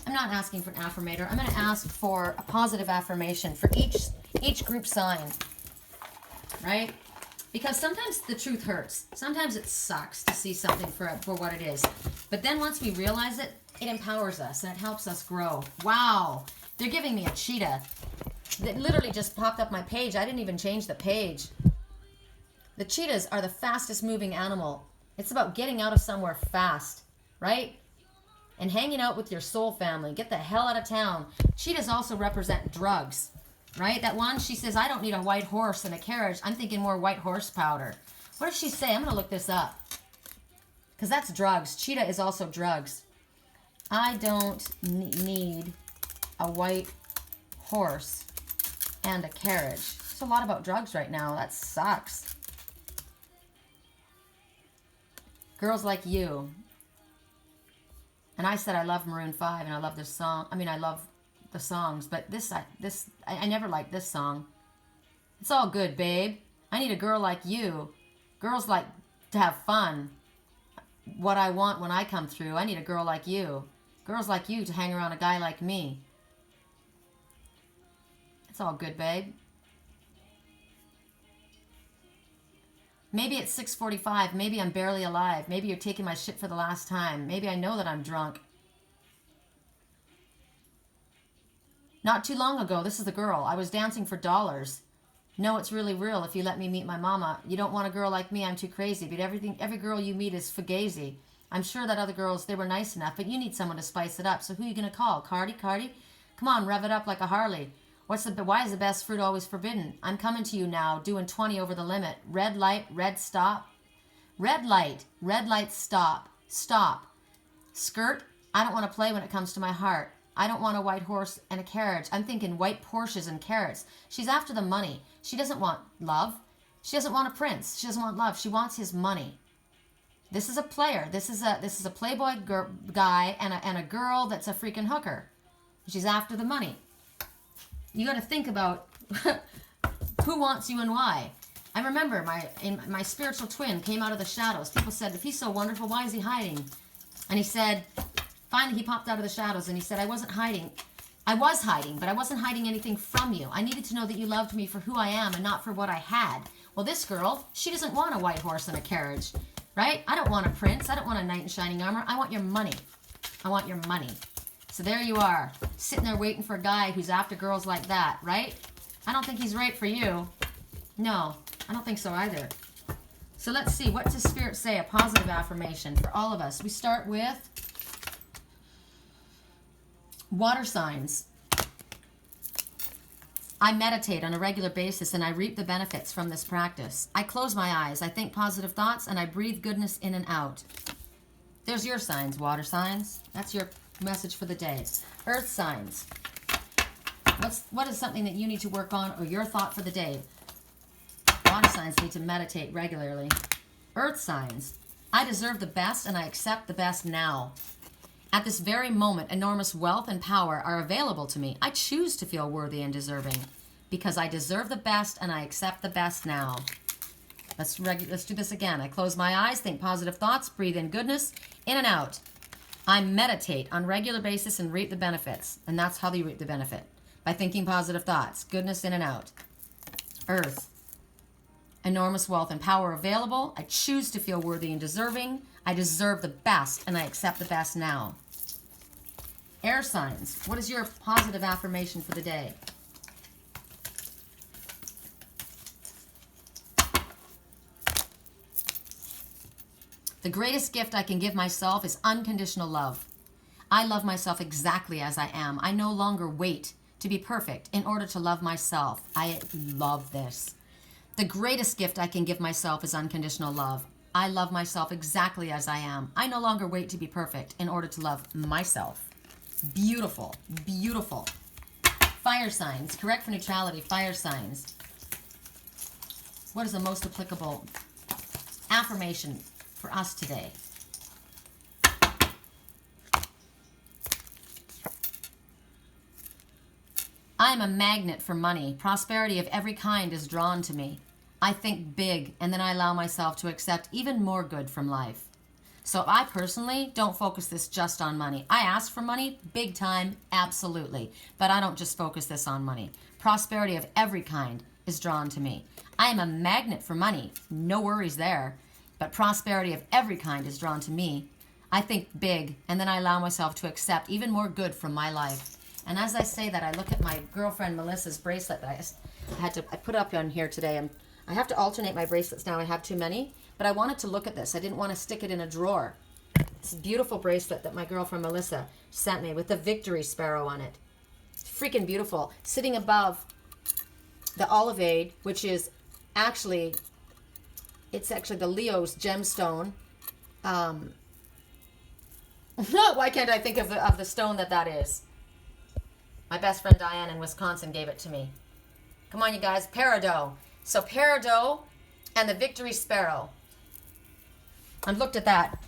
A: I'm not asking for an affirmator. I'm going to ask for a positive affirmation for each group sign, right? Because sometimes the truth hurts. Sometimes it sucks to see something for what it is. But then once we realize it, it empowers us and it helps us grow. Wow. They're giving me a cheetah that literally just popped up my page. I didn't even change the page. The cheetahs are the fastest moving animal. It's about getting out of somewhere fast, right? And hanging out with your soul family. Get the hell out of town. Cheetahs also represent drugs, right? That one, she says, I don't need a white horse and a carriage. I'm thinking more white horse powder. What does she say? I'm going to look this up. Because that's drugs. Cheetah is also drugs. I don't need a white horse and a carriage. It's a lot about drugs right now. That sucks. Girls like you. And I said I love Maroon 5 and I love this song. I mean, I love the songs, but I never liked this song. It's all good, babe. I need a girl like you. Girls like to have fun. What I want when I come through. I need a girl like you. Girls like you to hang around a guy like me. It's all good, babe. Maybe it's 6:45. Maybe I'm barely alive. Maybe you're taking my shit for the last time. Maybe I know that I'm drunk. Not too long ago, this is the girl. I was dancing for dollars. No, it's really real if you let me meet my mama. You don't want a girl like me. I'm too crazy. But every girl you meet is fugazi. I'm sure that other girls, they were nice enough, but you need someone to spice it up. So who are you going to call? Cardi? Come on, rev it up like a Harley. Why is the best fruit always forbidden? I'm coming to you now, doing 20 over the limit. Red light, red stop. Red light, stop. Stop. Skirt, I don't want to play when it comes to my heart. I don't want a white horse and a carriage. I'm thinking white Porsches and carrots. She's after the money. She doesn't want love. She doesn't want a prince. She doesn't want love. She wants his money. This is a player. This is a playboy guy and a girl that's a freaking hooker. She's after the money. You got to think about who wants you and why. I remember my spiritual twin came out of the shadows. People said, if he's so wonderful, why is he hiding? And he said, finally he popped out of the shadows and he said, I wasn't hiding. I was hiding, but I wasn't hiding anything from you. I needed to know that you loved me for who I am and not for what I had. Well, this girl, she doesn't want a white horse and a carriage, right? I don't want a prince. I don't want a knight in shining armor. I want your money. I want your money. So there you are, sitting there waiting for a guy who's after girls like that, right? I don't think he's right for you. No, I don't think so either. So let's see, what does Spirit say, a positive affirmation for all of us? We start with water signs. I meditate on a regular basis and I reap the benefits from this practice. I close my eyes, I think positive thoughts, and I breathe goodness in and out. There's your signs, water signs. That's your message for the day. Earth signs. What is something that you need to work on, or your thought for the day? Water signs need to meditate regularly. Earth signs. I deserve the best and I accept the best now. At this very moment, enormous wealth and power are available to me. I choose to feel worthy and deserving because I deserve the best and I accept the best now. Let's do this again. I close my eyes, think positive thoughts, breathe in goodness, in and out. I meditate on a regular basis and reap the benefits. And that's how you reap the benefit. By thinking positive thoughts, goodness in and out. Earth. Enormous wealth and power available. I choose to feel worthy and deserving. I deserve the best and I accept the best now. Air signs. What is your positive affirmation for the day? The greatest gift I can give myself is unconditional love. I love myself exactly as I am. I no longer wait to be perfect in order to love myself. I love this. The greatest gift I can give myself is unconditional love. I love myself exactly as I am. I no longer wait to be perfect in order to love myself. Beautiful, beautiful. Fire signs, correct for neutrality, fire signs. What is the most applicable affirmation for us today? I am a magnet for money. Prosperity of every kind is drawn to me. I think big, and then I allow myself to accept even more good from life. So I personally don't focus this just on money. I ask for money, big time, absolutely. But I don't just focus this on money. Prosperity of every kind is drawn to me. I am a magnet for money, no worries there. But prosperity of every kind is drawn to me. I think big, and then I allow myself to accept even more good from my life. And as I say that, I look at my girlfriend Melissa's bracelet that I put up on here today. I have to alternate my bracelets now. I have too many, but I wanted to look at this. I didn't want to stick it in a drawer. It's a beautiful bracelet that my girlfriend Melissa sent me with the victory sparrow on it. It's freaking beautiful. Sitting above the olivade, which is actually, it's actually the Leo's gemstone. Why can't I think of the stone that is? My best friend Diane in Wisconsin gave it to me. Come on, you guys. Peridot. So peridot and the victory sparrow. I looked at that.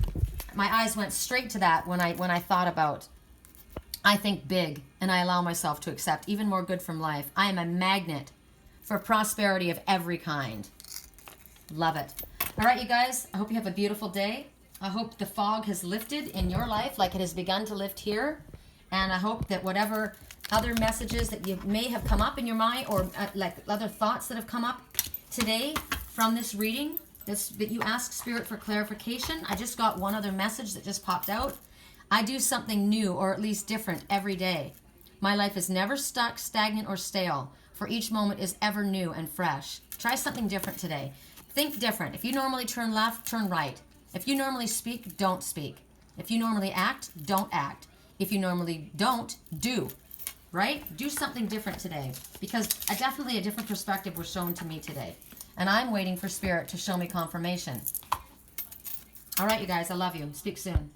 A: My eyes went straight to that when I thought about, I think big and I allow myself to accept even more good from life. I am a magnet for prosperity of every kind. Love it. All right, you guys. I hope you have a beautiful day. I hope the fog has lifted in your life like it has begun to lift here. And I hope that whatever other messages that you may have come up in your mind, or like other thoughts that have come up today from this reading, that you ask Spirit for clarification. I just got one other message that just popped out. I do something new, or at least different, every day. My life is never stuck, stagnant, or stale, for each moment is ever new and fresh. Try something different today. Think different. If you normally turn left, turn right. If you normally speak, don't speak. If you normally act, don't act. If you normally don't, do. Right? Do something different today, because definitely a different perspective was shown to me today. And I'm waiting for Spirit to show me confirmation. All right, you guys, I love you. Speak soon.